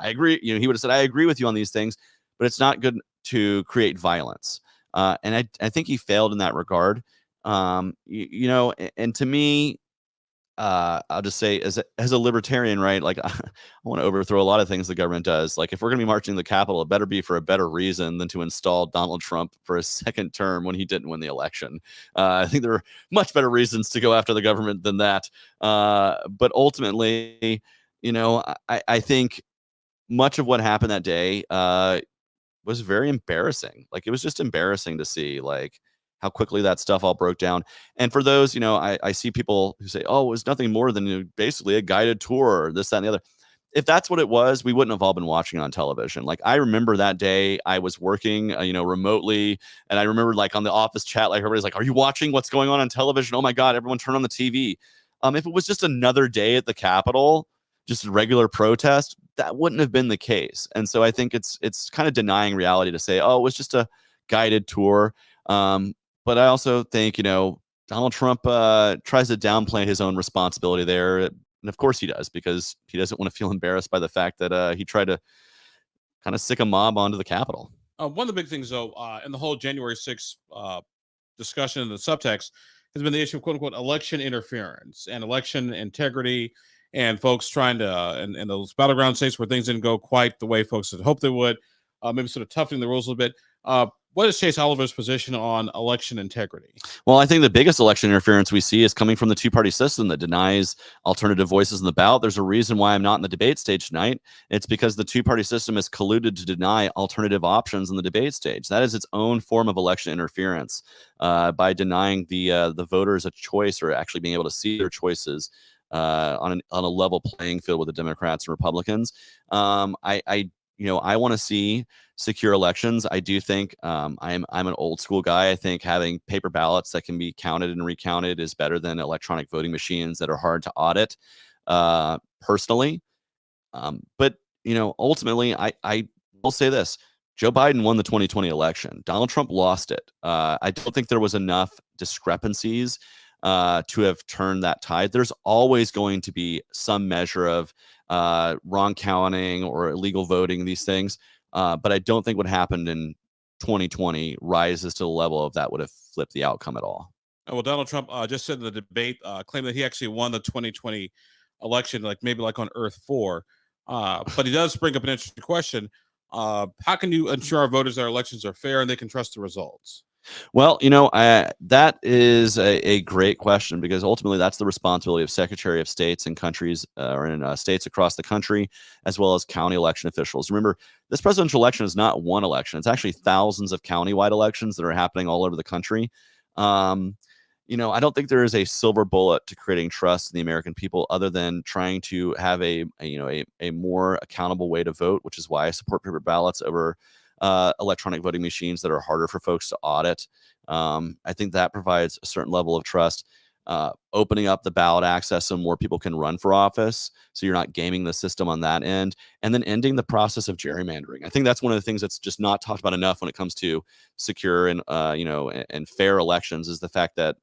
agree. He would have said, I agree with you on these things, but it's not good to create violence. And I think he failed in that regard. And to me, I'll just say as a libertarian, right? Like I want to overthrow a lot of things the government does. Like if we're going to be marching to the Capitol, it better be for a better reason than to install Donald Trump for a second term when he didn't win the election. I think there are much better reasons to go after the government than that. But ultimately, I think much of what happened that day was very embarrassing. Like it was just embarrassing to see how quickly that stuff all broke down. And for those, I see people who say, oh, it was nothing more than basically a guided tour, or this, that, and the other. If that's what it was, we wouldn't have all been watching on television. Like I remember that day I was working, remotely. And I remember on the office chat, everybody's like, are you watching what's going on television? Oh my God, everyone turn on the TV. If it was just another day at the Capitol, just a regular protest, that wouldn't have been the case. And so I think it's kind of denying reality to say, oh, it was just a guided tour. But I also think, Donald Trump tries to downplay his own responsibility there. And of course he does, because he doesn't want to feel embarrassed by the fact that he tried to kind of sick a mob onto the Capitol. One of the big things, though, in the whole January 6th discussion in the subtext has been the issue of quote unquote election interference and election integrity, and folks trying to, in those battleground states where things didn't go quite the way folks had hoped they would, maybe sort of toughening the rules a little bit. What is Chase Oliver's position on election integrity? Well, I think the biggest election interference we see is coming from the two-party system that denies alternative voices in the ballot. There's a reason why I'm not in the debate stage tonight. It's because the two-party system is colluded to deny alternative options in the debate stage. That is its own form of election interference by denying the voters a choice, or actually being able to see their choices on a level playing field with the Democrats and Republicans. I want to see secure elections. I do think I'm an old school guy. I think having paper ballots that can be counted and recounted is better than electronic voting machines that are hard to audit, personally. But ultimately, I will say this: Joe Biden won the 2020 election. Donald Trump lost it. I don't think there was enough discrepancies to have turned that tide. There's always going to be some measure of wrong counting or illegal voting, these things. But I don't think what happened in 2020 rises to the level of that would have flipped the outcome at all. Well, Donald Trump just said in the debate, claimed that he actually won the 2020 election, like maybe like on Earth 4. But he does bring up an interesting question. How can you ensure our voters that our elections are fair and they can trust the results? Well, that is a great question, because ultimately that's the responsibility of Secretary of States and countries or in states across the country, as well as county election officials. Remember, this presidential election is not one election. It's actually thousands of countywide elections that are happening all over the country. I don't think there is a silver bullet to creating trust in the American people other than trying to have a more accountable way to vote, which is why I support paper ballots over electronic voting machines that are harder for folks to audit. I think that provides a certain level of trust. Opening up the ballot access so more people can run for office, so you're not gaming the system on that end, and then ending the process of gerrymandering. I think that's one of the things that's just not talked about enough when it comes to secure and fair elections, is the fact that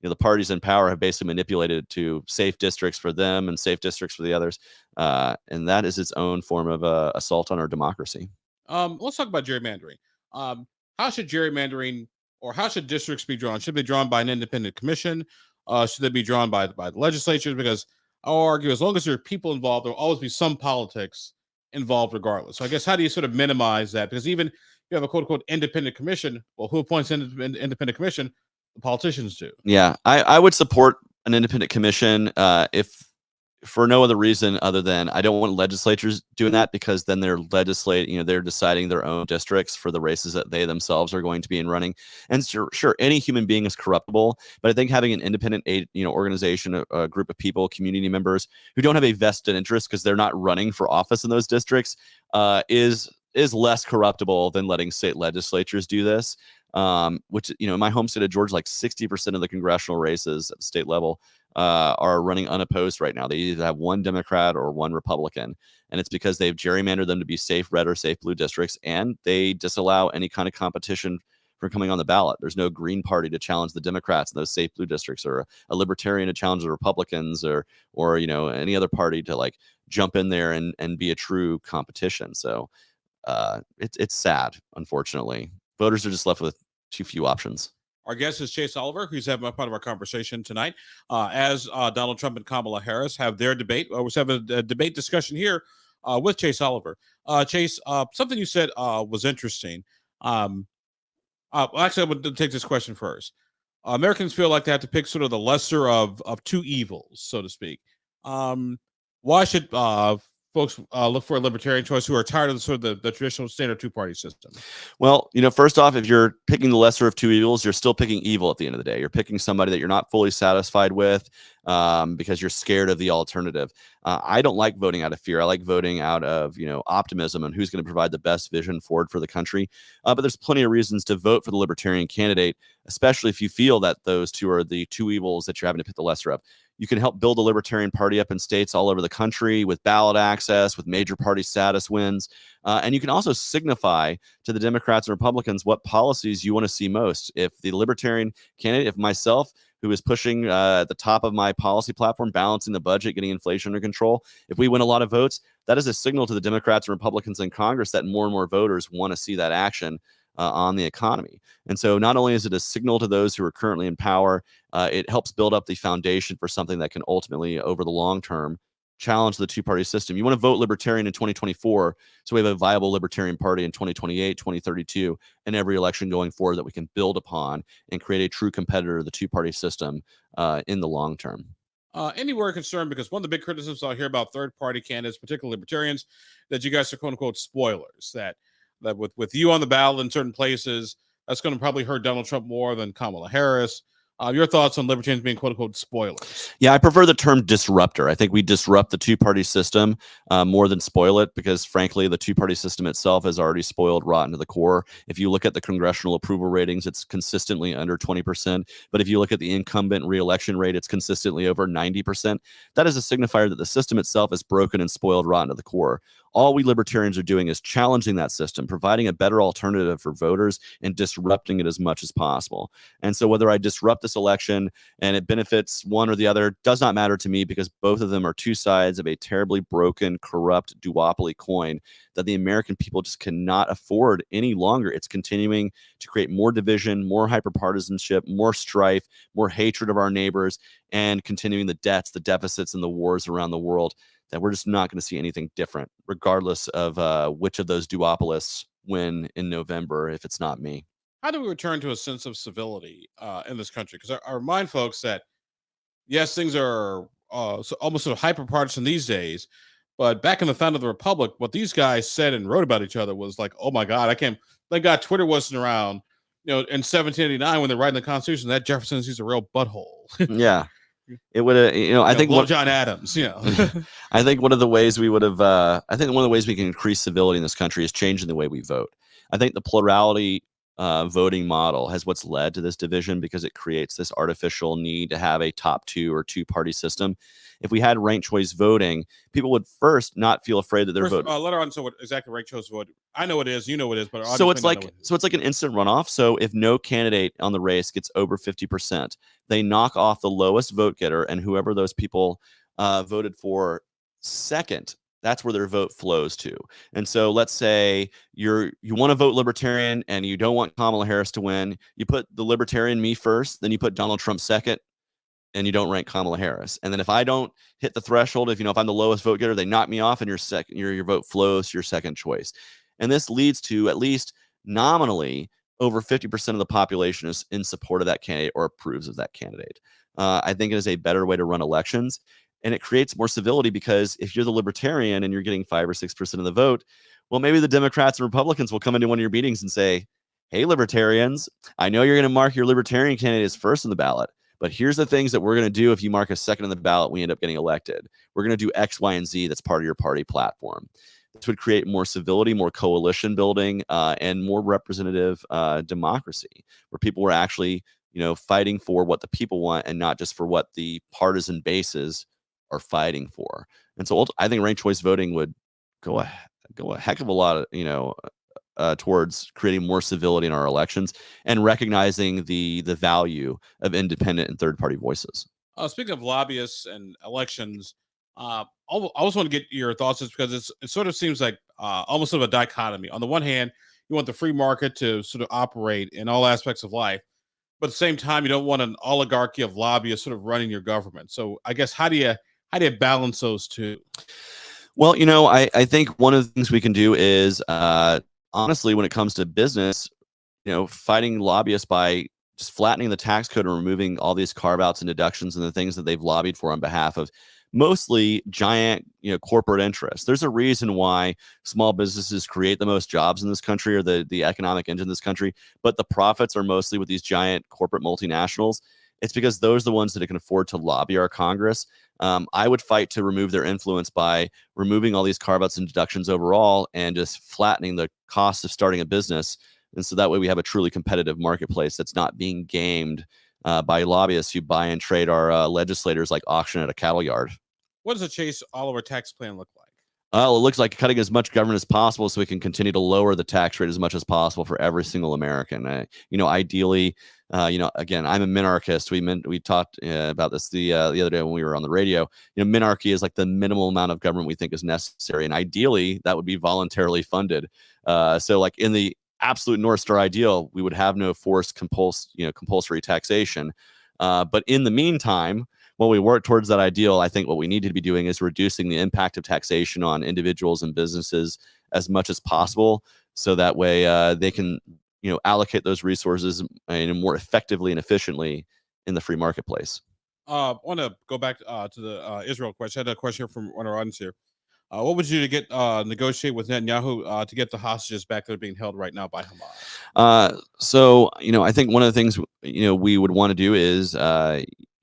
the parties in power have basically manipulated to safe districts for them and safe districts for the others, and that is its own form of assault on our democracy. Let's talk about gerrymandering. How should gerrymandering, or how should districts be drawn? Should they be drawn by an independent commission? Should they be drawn by the legislatures? Because I'll argue, as long as there are people involved, there will always be some politics involved regardless. So I guess, how do you sort of minimize that? Because even if you have a quote unquote independent commission, well, who appoints an independent commission? The politicians do. Yeah, I would support an independent commission if for no other reason other than I don't want legislatures doing that, because then they're they're deciding their own districts for the races that they themselves are going to be in running. And sure, any human being is corruptible, but I think having an independent organization, a group of people, community members who don't have a vested interest because they're not running for office in those districts is less corruptible than letting state legislatures do this. Which, in my home state of Georgia, like 60% of the congressional races at the state level are running unopposed right now. They either have one Democrat or one Republican, and it's because they've gerrymandered them to be safe red or safe blue districts, and they disallow any kind of competition from coming on the ballot. There's no Green Party to challenge the Democrats in those safe blue districts, or a Libertarian to challenge the Republicans, or any other party to like jump in there and be a true competition. So it's sad, unfortunately. Voters are just left with too few options. Our guest is Chase Oliver, who's having a part of our conversation tonight. As Donald Trump and Kamala Harris have their debate, we're having a debate discussion here with Chase Oliver. Chase, something you said was interesting. Actually, I'm going to take this question first. Americans feel like they have to pick sort of the lesser of two evils, so to speak. Why should folks look for a libertarian choice who are tired of the traditional standard two-party system? Well, first off, if you're picking the lesser of two evils, you're still picking evil at the end of the day. You're picking somebody that you're not fully satisfied with because you're scared of the alternative. I don't like voting out of fear. I like voting out of, optimism and who's going to provide the best vision forward for the country. But there's plenty of reasons to vote for the libertarian candidate, especially if you feel that those two are the two evils that you're having to pick the lesser of. You can help build a libertarian party up in states all over the country with ballot access, with major party status wins. And you can also signify to the Democrats and Republicans what policies you want to see most. If the libertarian candidate, if myself, who is pushing at the top of my policy platform, balancing the budget, getting inflation under control, if we win a lot of votes, that is a signal to the Democrats and Republicans in Congress that more and more voters want to see that action on the economy. And so not only is it a signal to those who are currently in power, it helps build up the foundation for something that can ultimately, over the long term, challenge the two-party system. You want to vote libertarian in 2024, so we have a viable libertarian party in 2028, 2032, and every election going forward that we can build upon and create a true competitor to the two-party system in the long term. Any word concerned, because one of the big criticisms I hear about third-party candidates, particularly libertarians, that you guys are quote-unquote spoilers, that with you on the ballot in certain places, that's going to probably hurt Donald Trump more than Kamala Harris. Your thoughts on libertarians being quote-unquote spoilers? Yeah, I prefer the term disruptor. I think we disrupt the two-party system more than spoil it, because frankly, the two-party system itself is already spoiled, rotten to the core. If you look at the congressional approval ratings, it's consistently under 20%. But if you look at the incumbent re-election rate, it's consistently over 90%. That is a signifier that the system itself is broken and spoiled, rotten to the core. All we libertarians are doing is challenging that system, providing a better alternative for voters and disrupting it as much as possible. And so whether I disrupt this election and it benefits one or the other does not matter to me, because both of them are two sides of a terribly broken, corrupt duopoly coin that the American people just cannot afford any longer. It's continuing to create more division, more hyperpartisanship, more strife, more hatred of our neighbors, and continuing the debts, the deficits, and the wars around the world, that we're just not going to see anything different, regardless of which of those duopolists win in November, if it's not me. How do we return to a sense of civility in this country? Because I remind folks that, yes, things are almost sort of hyper partisan these days. But back in the founding of the republic, what these guys said and wrote about each other was like, "Oh my God, I can't." Thank God Twitter wasn't around. In 1789 when they're writing the Constitution, that Jefferson's he's a real butthole. Yeah, it would have. I think love John Adams. I think one of the ways we would have. I think one of the ways we can increase civility in this country is changing the way we vote. I think the plurality voting model has what's led to this division, because it creates this artificial need to have a top two or two-party system. If we had ranked choice voting, people would first not feel afraid that they're voting. Let her on. So what exactly ranked choice vote? I know it is. You know it is. But so it's like an instant runoff. So if no candidate on the race gets over 50%, they knock off the lowest vote getter, and whoever those people voted for second, that's where their vote flows to. And so let's say you want to vote Libertarian and you don't want Kamala Harris to win. You put the Libertarian me first, then you put Donald Trump second, and you don't rank Kamala Harris. And then if I don't hit the threshold, if I'm the lowest vote getter, they knock me off, and your vote flows to your second choice. And this leads to, at least nominally, over 50% of the population is in support of that candidate or approves of that candidate. I think it is a better way to run elections. And it creates more civility, because if you're the Libertarian and you're getting 5 or 6% of the vote, well, maybe the Democrats and Republicans will come into one of your meetings and say, "Hey, Libertarians, I know you're going to mark your Libertarian candidate as first on the ballot, but here's the things that we're going to do if you mark us second on the ballot, we end up getting elected. We're going to do X, Y, and Z that's part of your party platform." This would create more civility, more coalition building, and more representative democracy, where people were actually, fighting for what the people want and not just for what the partisan bases are fighting for. And so I think ranked choice voting would go a heck of a lot of, towards creating more civility in our elections and recognizing the value of independent and third party voices. Speaking of lobbyists and elections, I always want to get your thoughts, because it sort of seems like almost sort of a dichotomy. On the one hand, you want the free market to sort of operate in all aspects of life, but at the same time, you don't want an oligarchy of lobbyists sort of running your government. So I guess how do you balance those two? Well, I think one of the things we can do is, honestly, when it comes to business, fighting lobbyists by just flattening the tax code and removing all these carve-outs and deductions and the things that they've lobbied for on behalf of mostly giant, corporate interests. There's a reason why small businesses create the most jobs in this country, or the economic engine in this country, but the profits are mostly with these giant corporate multinationals. It's because those are the ones that can afford to lobby our Congress. I would fight to remove their influence by removing all these carve-outs and deductions overall, and just flattening the cost of starting a business. And so that way we have a truly competitive marketplace that's not being gamed by lobbyists who buy and trade our legislators like auction at a cattle yard. What does a Chase Oliver tax plan look like? It looks like cutting as much government as possible so we can continue to lower the tax rate as much as possible for every single American. Ideally, again, I'm a minarchist. We talked about this the other day when we were on the radio. Minarchy is like the minimal amount of government we think is necessary, and ideally that would be voluntarily funded. So like in the absolute North Star ideal, we would have no forced compulsory taxation. But in the meantime, while we work towards that ideal, I think what we need to be doing is reducing the impact of taxation on individuals and businesses as much as possible, so that way they can allocate those resources more effectively and efficiently in the free marketplace. I want to go back to the Israel question. I had a question from one of our audience here. What would you do to get negotiate with Netanyahu to get the hostages back that are being held right now by Hamas? So I think one of the things we would want to do is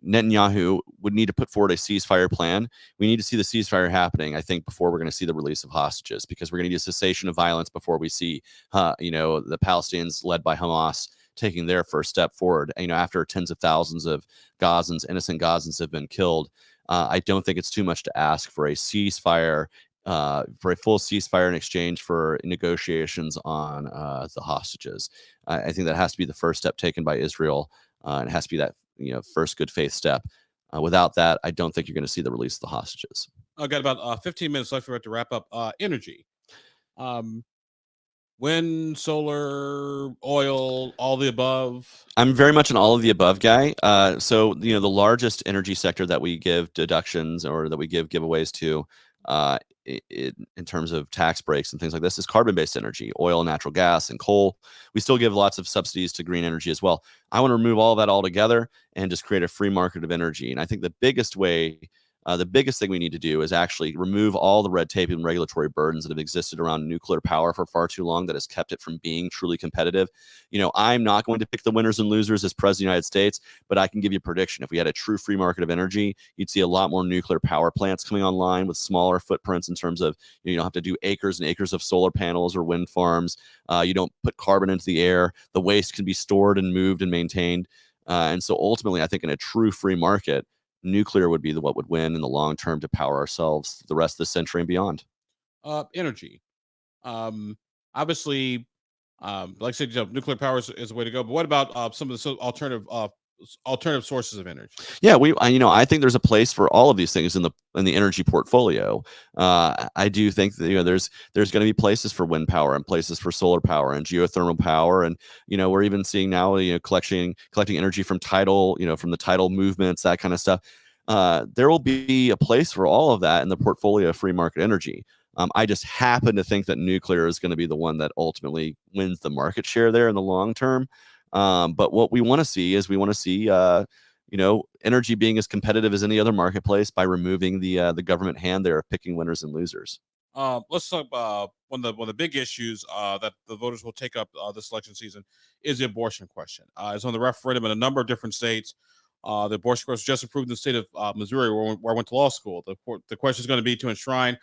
Netanyahu would need to put forward a ceasefire plan. We need to see the ceasefire happening, I think, before we're going to see the release of hostages, because we're going to need a cessation of violence before we see, the Palestinians led by Hamas taking their first step forward. After tens of thousands of innocent Gazans have been killed, I don't think it's too much to ask for a ceasefire for a full ceasefire in exchange for negotiations on the hostages. I think that has to be the first step taken by Israel, and it has to be that first good faith step. Without that, I don't think you're going to see the release of the hostages. I've got about 15 minutes left for it to wrap up. Energy, wind, solar, oil, all the above. I'm very much an all of the above guy. So the largest energy sector that we give deductions or that we give giveaways to, in terms of tax breaks and things like this, is carbon-based energy, oil, natural gas, and coal. We still give lots of subsidies to green energy as well. I want to remove all of that altogether and just create a free market of energy. And I think the biggest thing we need to do is actually remove all the red tape and regulatory burdens that have existed around nuclear power for far too long that has kept it from being truly competitive. I'm not going to pick the winners and losers as president of the United States, but I can give you a prediction. If we had a true free market of energy, you'd see a lot more nuclear power plants coming online with smaller footprints in terms of you don't have to do acres and acres of solar panels or wind farms. You don't put carbon into the air. The waste can be stored and moved and maintained. And so ultimately, I think in a true free market, nuclear would be what would win in the long term to power ourselves the rest of the century and beyond. Energy, obviously, like I said, nuclear power is the way to go. But what about some of the alternative sources of energy? Yeah, I think there's a place for all of these things in the energy portfolio. I do think that there's going to be places for wind power and places for solar power and geothermal power, and we're even seeing now collecting energy from tidal, from the tidal movements, that kind of stuff. There will be a place for all of that in the portfolio of free market energy. I just happen to think that nuclear is going to be the one that ultimately wins the market share there in the long term. But what we want to see is energy being as competitive as any other marketplace by removing the government hand there of picking winners and losers. Let's talk about one of the big issues that the voters will take up this election season is the abortion question. It's on the referendum in a number of different states. The abortion question was just approved in the state of Missouri, where I went to law school. The question is going to be to enshrine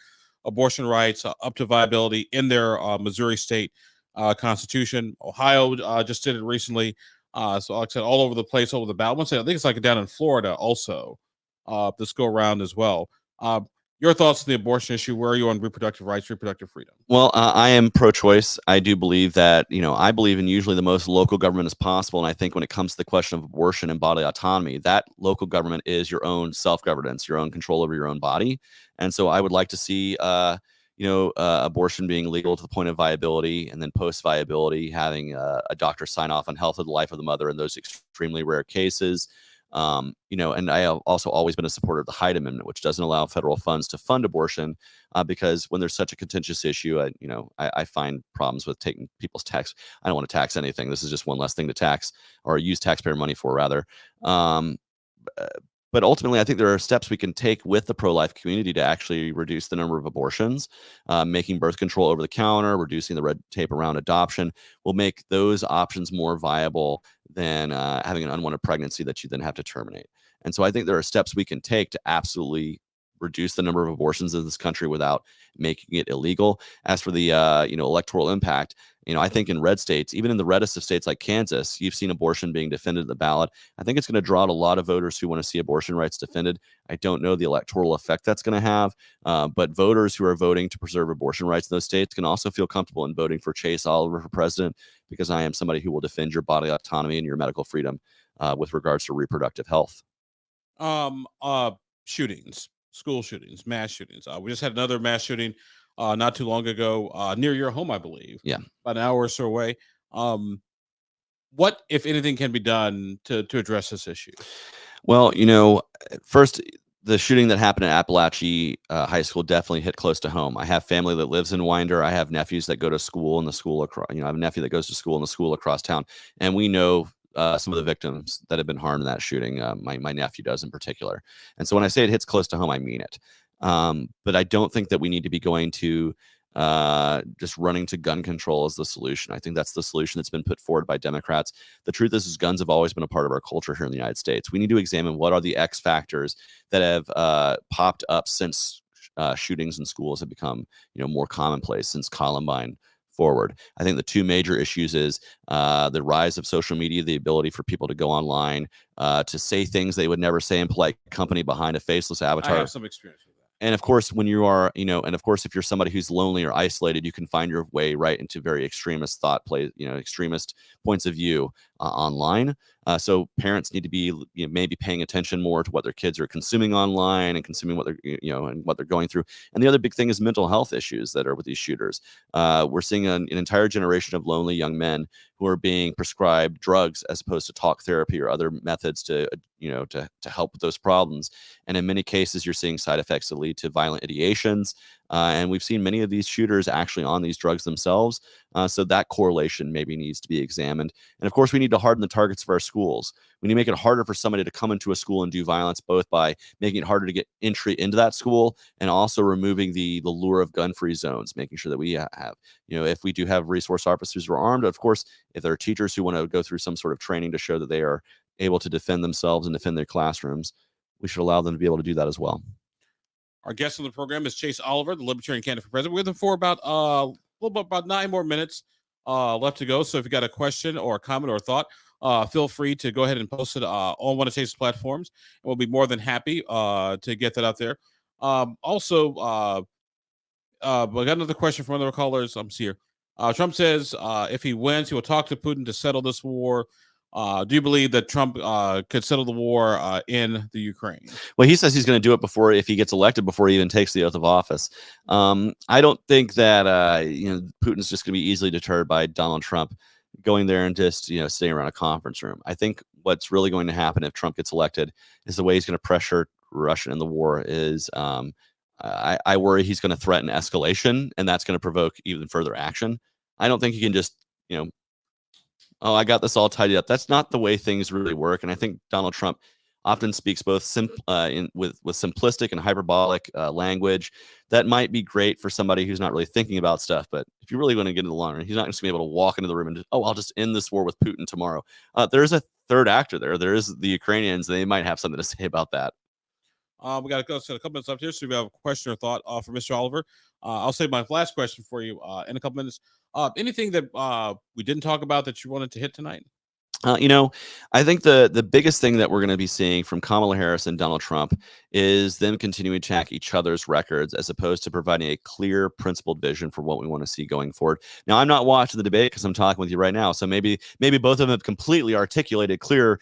abortion rights up to viability in their Missouri state constitution. Ohio just did it recently. So like I said, all over the place, over the ballot. I think it's like down in Florida also this go around as well. Your thoughts on the abortion issue? Where are you on reproductive rights, reproductive freedom? Well, I am pro-choice. I do believe that, I believe in usually the most local government as possible. And I think when it comes to the question of abortion and bodily autonomy, that local government is your own self-governance, your own control over your own body. And so I would like to see, abortion being legal to the point of viability, and then post-viability having a doctor sign off on health of the life of the mother in those extremely rare cases. And I have also always been a supporter of the Hyde Amendment, which doesn't allow federal funds to fund abortion because when there's such a contentious issue, I find problems with taking people's tax. I don't want to tax anything. This is just one less thing to tax or use taxpayer money for, rather. But ultimately, I think there are steps we can take with the pro-life community to actually reduce the number of abortions. Making birth control over the counter, reducing the red tape around adoption will make those options more viable than having an unwanted pregnancy that you then have to terminate. And so I think there are steps we can take to absolutely reduce the number of abortions in this country without making it illegal. As for the electoral impact, I think in red states, even in the reddest of states like Kansas, you've seen abortion being defended at the ballot. I think it's going to draw out a lot of voters who want to see abortion rights defended. I don't know the electoral effect that's going to have, but voters who are voting to preserve abortion rights in those states can also feel comfortable in voting for Chase Oliver for president, because I am somebody who will defend your bodily autonomy and your medical freedom with regards to reproductive health. Shootings, school shootings, mass shootings. We just had another mass shooting not too long ago near your home, I believe. Yeah, about an hour or so away. What, if anything, can be done to address this issue? Well, first, the shooting that happened at Appalachia High School definitely hit close to home. I have family that lives in Winder. I have nephews that go to school in the school across. I have a nephew that goes to school in the school across town, and we know some of the victims that have been harmed in that shooting. My nephew does in particular. And so when I say it hits close to home, I mean it. But I don't think that we need to be going to just running to gun control as the solution. I think that's the solution that's been put forward by Democrats. The truth is guns have always been a part of our culture here in the United States. We need to examine what are the X factors that have popped up since shootings in schools have become more commonplace, since Columbine forward. I think the two major issues is the rise of social media, the ability for people to go online to say things they would never say in polite company behind a faceless avatar. I have some experience with that. And of course, when you are, and of course, if you're somebody who's lonely or isolated, you can find your way right into very extremist extremist points of view online. So parents need to be maybe paying attention more to what their kids are consuming online and consuming what they're, and what they're going through. And the other big thing is mental health issues that are with these shooters. We're seeing an entire generation of lonely young men who are being prescribed drugs as opposed to talk therapy or other methods to help with those problems. And in many cases, you're seeing side effects that lead to violent ideations. And we've seen many of these shooters actually on these drugs themselves. So that correlation maybe needs to be examined. And of course, we need to harden the targets of our schools. We need to make it harder for somebody to come into a school and do violence, both by making it harder to get entry into that school and also removing the lure of gun-free zones, making sure that we have, if we do have resource officers who are armed, of course, if there are teachers who want to go through some sort of training to show that they are able to defend themselves and defend their classrooms, we should allow them to be able to do that as well. Our guest on the program is Chase Oliver, the Libertarian candidate for president. We're with him for about about 9 more minutes left to go. So if you got a question or a comment or a thought, feel free to go ahead and post it on one of Chase's platforms, and we'll be more than happy to get that out there. Also, we got another question from one of our callers. I'm here. Trump says if he wins, he will talk to Putin to settle this war. Do you believe that Trump could settle the war in the Ukraine? Well, he says he's going to do it if he gets elected, before he even takes the oath of office. I don't think that Putin's just going to be easily deterred by Donald Trump going there and just sitting around a conference room. I think what's really going to happen if Trump gets elected is the way he's going to pressure Russia in the war is. I worry he's going to threaten escalation, and that's going to provoke even further action. I don't think he can just oh, I got this all tidied up. That's not the way things really work. And I think Donald Trump often speaks both with simplistic and hyperbolic language that might be great for somebody who's not really thinking about stuff. But if you really want to get into the long run, he's not just going to be able to walk into the room and just, I'll just end this war with Putin tomorrow. There's a third actor there. There is the Ukrainians. They might have something to say about that. We got to go. So a couple minutes left here. So if you have a question or thought for Mr. Oliver, I'll say my last question for you in a couple minutes. Anything that we didn't talk about that you wanted to hit tonight? I think the biggest thing that we're going to be seeing from Kamala Harris and Donald Trump is them continuing to attack each other's records as opposed to providing a clear, principled vision for what we want to see going forward. Now, I'm not watching the debate because I'm talking with you right now, so maybe both of them have completely articulated clear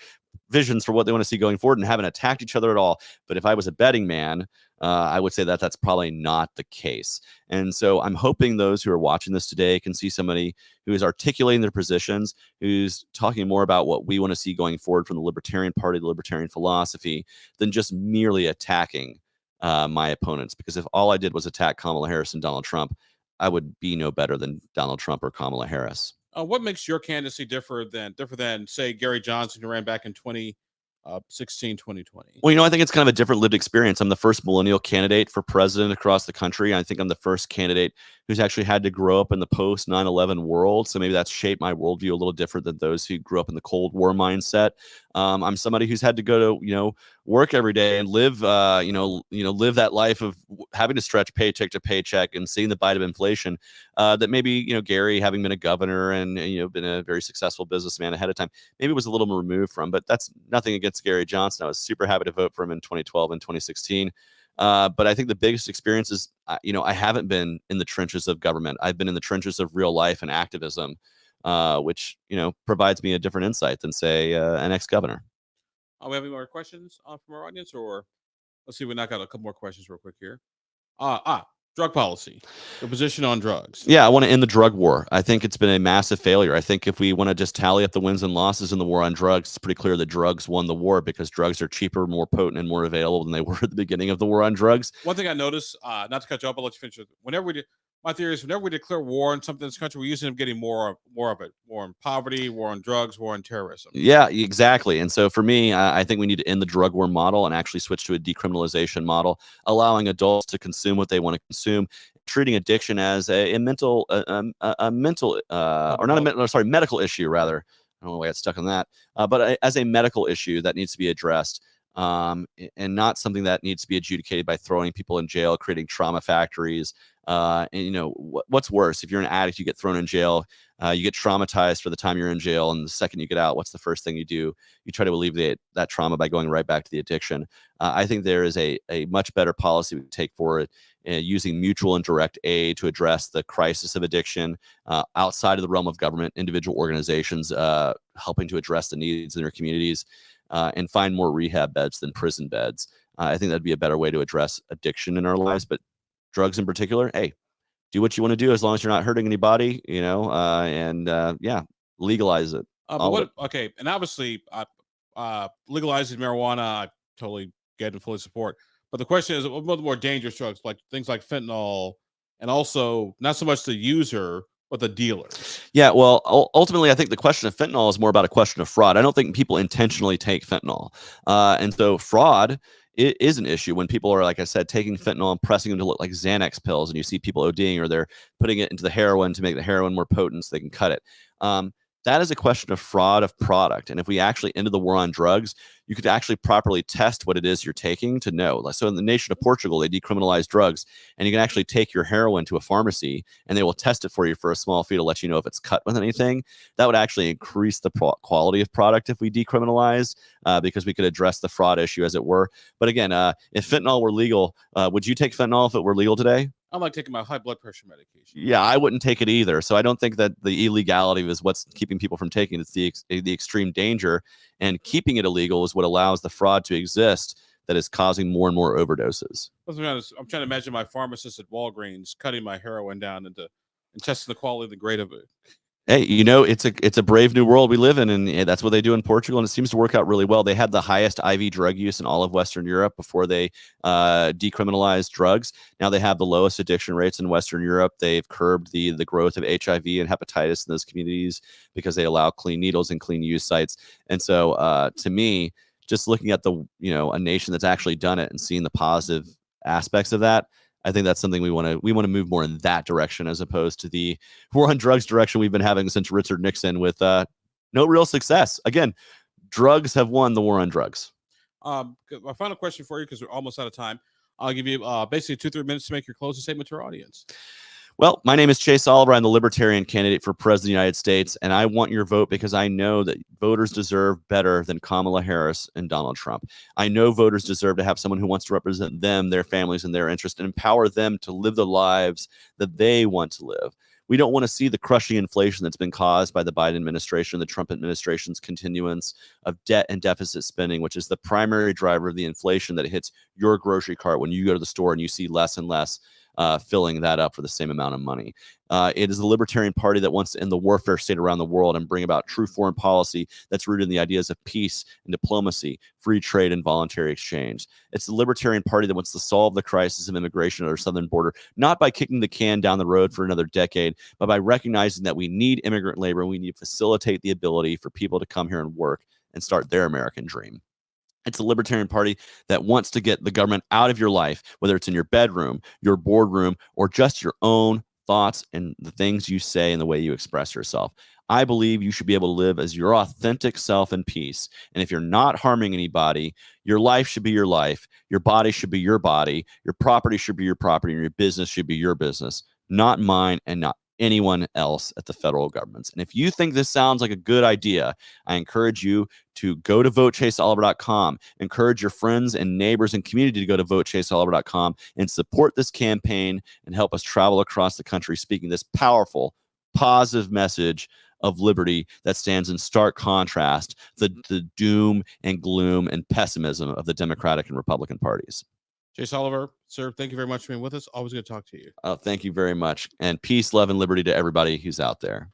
visions for what they want to see going forward and haven't attacked each other at all. But if I was a betting man, I would say that that's probably not the case. And so I'm hoping those who are watching this today can see somebody who is articulating their positions, who's talking more about what we want to see going forward from the Libertarian Party, the Libertarian philosophy, than just merely attacking my opponents. Because if all I did was attack Kamala Harris and Donald Trump, I would be no better than Donald Trump or Kamala Harris. What makes your candidacy different than say Gary Johnson, who ran back in 2016, 2020? Well, I think it's kind of a different lived experience. I'm the first millennial candidate for president across the country. I think I'm the first candidate who's actually had to grow up in the post 9/11 world. So maybe that's shaped my worldview a little different than those who grew up in the Cold War mindset. I'm somebody who's had to go to, work every day and live, live that life of having to stretch paycheck to paycheck and seeing the bite of inflation that maybe, Gary, having been a governor and, been a very successful businessman ahead of time, maybe was a little more removed from. But that's nothing against Gary Johnson. I was super happy to vote for him in 2012 and 2016. But I think the biggest experience is, I haven't been in the trenches of government. I've been in the trenches of real life and activism, which, provides me a different insight than, say, an ex-governor. We have any more questions from our audience? Or let's see, we knock out a couple more questions real quick here. Drug policy, the position on drugs. Yeah, I want to end the drug war. I think it's been a massive failure. I think if we want to just tally up the wins and losses in the war on drugs, it's pretty clear that drugs won the war because drugs are cheaper, more potent, and more available than they were at the beginning of the war on drugs. One thing I noticed, not to cut you off, I'll let you finish. My theory is whenever we declare war on something in this country, we usually end up getting more of it. War on poverty, war on drugs, war on terrorism. Yeah, exactly. And so for me, I think we need to end the drug war model and actually switch to a decriminalization model, allowing adults to consume what they want to consume, treating addiction as a medical issue, rather. I don't know why I got stuck on that, but as a medical issue that needs to be addressed. and not something that needs to be adjudicated by throwing people in jail, creating trauma factories. And what's worse, if you're an addict, you get thrown in jail, you get traumatized for the time you're in jail, and the second you get out, what's the first thing you do? You try to alleviate that trauma by going right back to the addiction. I think there is a much better policy we take for it, using mutual and direct aid to address the crisis of addiction outside of the realm of government, individual organizations helping to address the needs in their communities, and find more rehab beds than prison beds. I think that'd be a better way to address addiction in our lives, but drugs in particular, hey, do what you want to do as long as you're not hurting anybody, and legalize it. Okay, and obviously, legalizing marijuana, I totally get and fully support. But the question is, what are the more dangerous drugs, like things like fentanyl, and also not so much the user, but the dealers? Yeah, well, ultimately, I think the question of fentanyl is more about a question of fraud. I don't think people intentionally take fentanyl. And so fraud is an issue when people are, like I said, taking fentanyl and pressing them to look like Xanax pills, and you see people ODing, or they're putting it into the heroin to make the heroin more potent so they can cut it. That is a question of fraud of product. And if we actually ended the war on drugs, you could actually properly test what it is you're taking to know. So in the nation of Portugal, they decriminalized drugs, and you can actually take your heroin to a pharmacy and they will test it for you for a small fee to let you know if it's cut with anything. That would actually increase the quality of product if we decriminalize, because we could address the fraud issue, as it were. But again, if fentanyl were legal, would you take fentanyl if it were legal today? I like taking my high blood pressure medication. Yeah, I wouldn't take it either. So I don't think that the illegality is what's keeping people from taking it. It's the extreme danger, and keeping it illegal is what allows the fraud to exist that is causing more and more overdoses. I'm trying to imagine my pharmacist at Walgreens cutting my heroin down and testing the quality of the grade of it. Hey, it's a brave new world we live in, and that's what they do in Portugal, and it seems to work out really well. They had the highest IV drug use in all of Western Europe before they decriminalized drugs. Now they have the lowest addiction rates in Western Europe. They've curbed the growth of HIV and hepatitis in those communities because they allow clean needles and clean use sites. And so, to me, just looking at a nation that's actually done it and seeing the positive aspects of that, I think that's something we want to move more in that direction, as opposed to the war on drugs direction we've been having since Richard Nixon, with no real success. Again, drugs have won the war on drugs. My final question for you, because we're almost out of time. I'll give you basically 2-3 minutes to make your closing statement to our audience. Well, my name is Chase Oliver. I'm the Libertarian candidate for President of the United States, and I want your vote because I know that voters deserve better than Kamala Harris and Donald Trump. I know voters deserve to have someone who wants to represent them, their families, and their interests, and empower them to live the lives that they want to live. We don't want to see the crushing inflation that's been caused by the Biden administration, the Trump administration's continuance of debt and deficit spending, which is the primary driver of the inflation that hits your grocery cart when you go to the store and you see less and less filling that up for the same amount of money. It is the Libertarian Party that wants to end the warfare state around the world and bring about true foreign policy that's rooted in the ideas of peace and diplomacy, free trade, and voluntary exchange. It's the Libertarian Party that wants to solve the crisis of immigration at our southern border, not by kicking the can down the road for another decade, but by recognizing that we need immigrant labor and we need to facilitate the ability for people to come here and work and start their American dream. It's the Libertarian Party that wants to get the government out of your life, whether it's in your bedroom, your boardroom, or just your own thoughts and the things you say and the way you express yourself. I believe you should be able to live as your authentic self in peace. And if you're not harming anybody, your life should be your life. Your body should be your body. Your property should be your property. And your business should be your business, not mine and not anyone else at the federal governments. And if you think this sounds like a good idea, I encourage you to go to votechaseoliver.com, encourage your friends and neighbors and community to go to votechaseoliver.com and support this campaign and help us travel across the country speaking this powerful, positive message of liberty that stands in stark contrast to the doom and gloom and pessimism of the Democratic and Republican parties. Chase Oliver, sir, thank you very much for being with us. Always good to talk to you. Thank you very much. And peace, love, and liberty to everybody who's out there.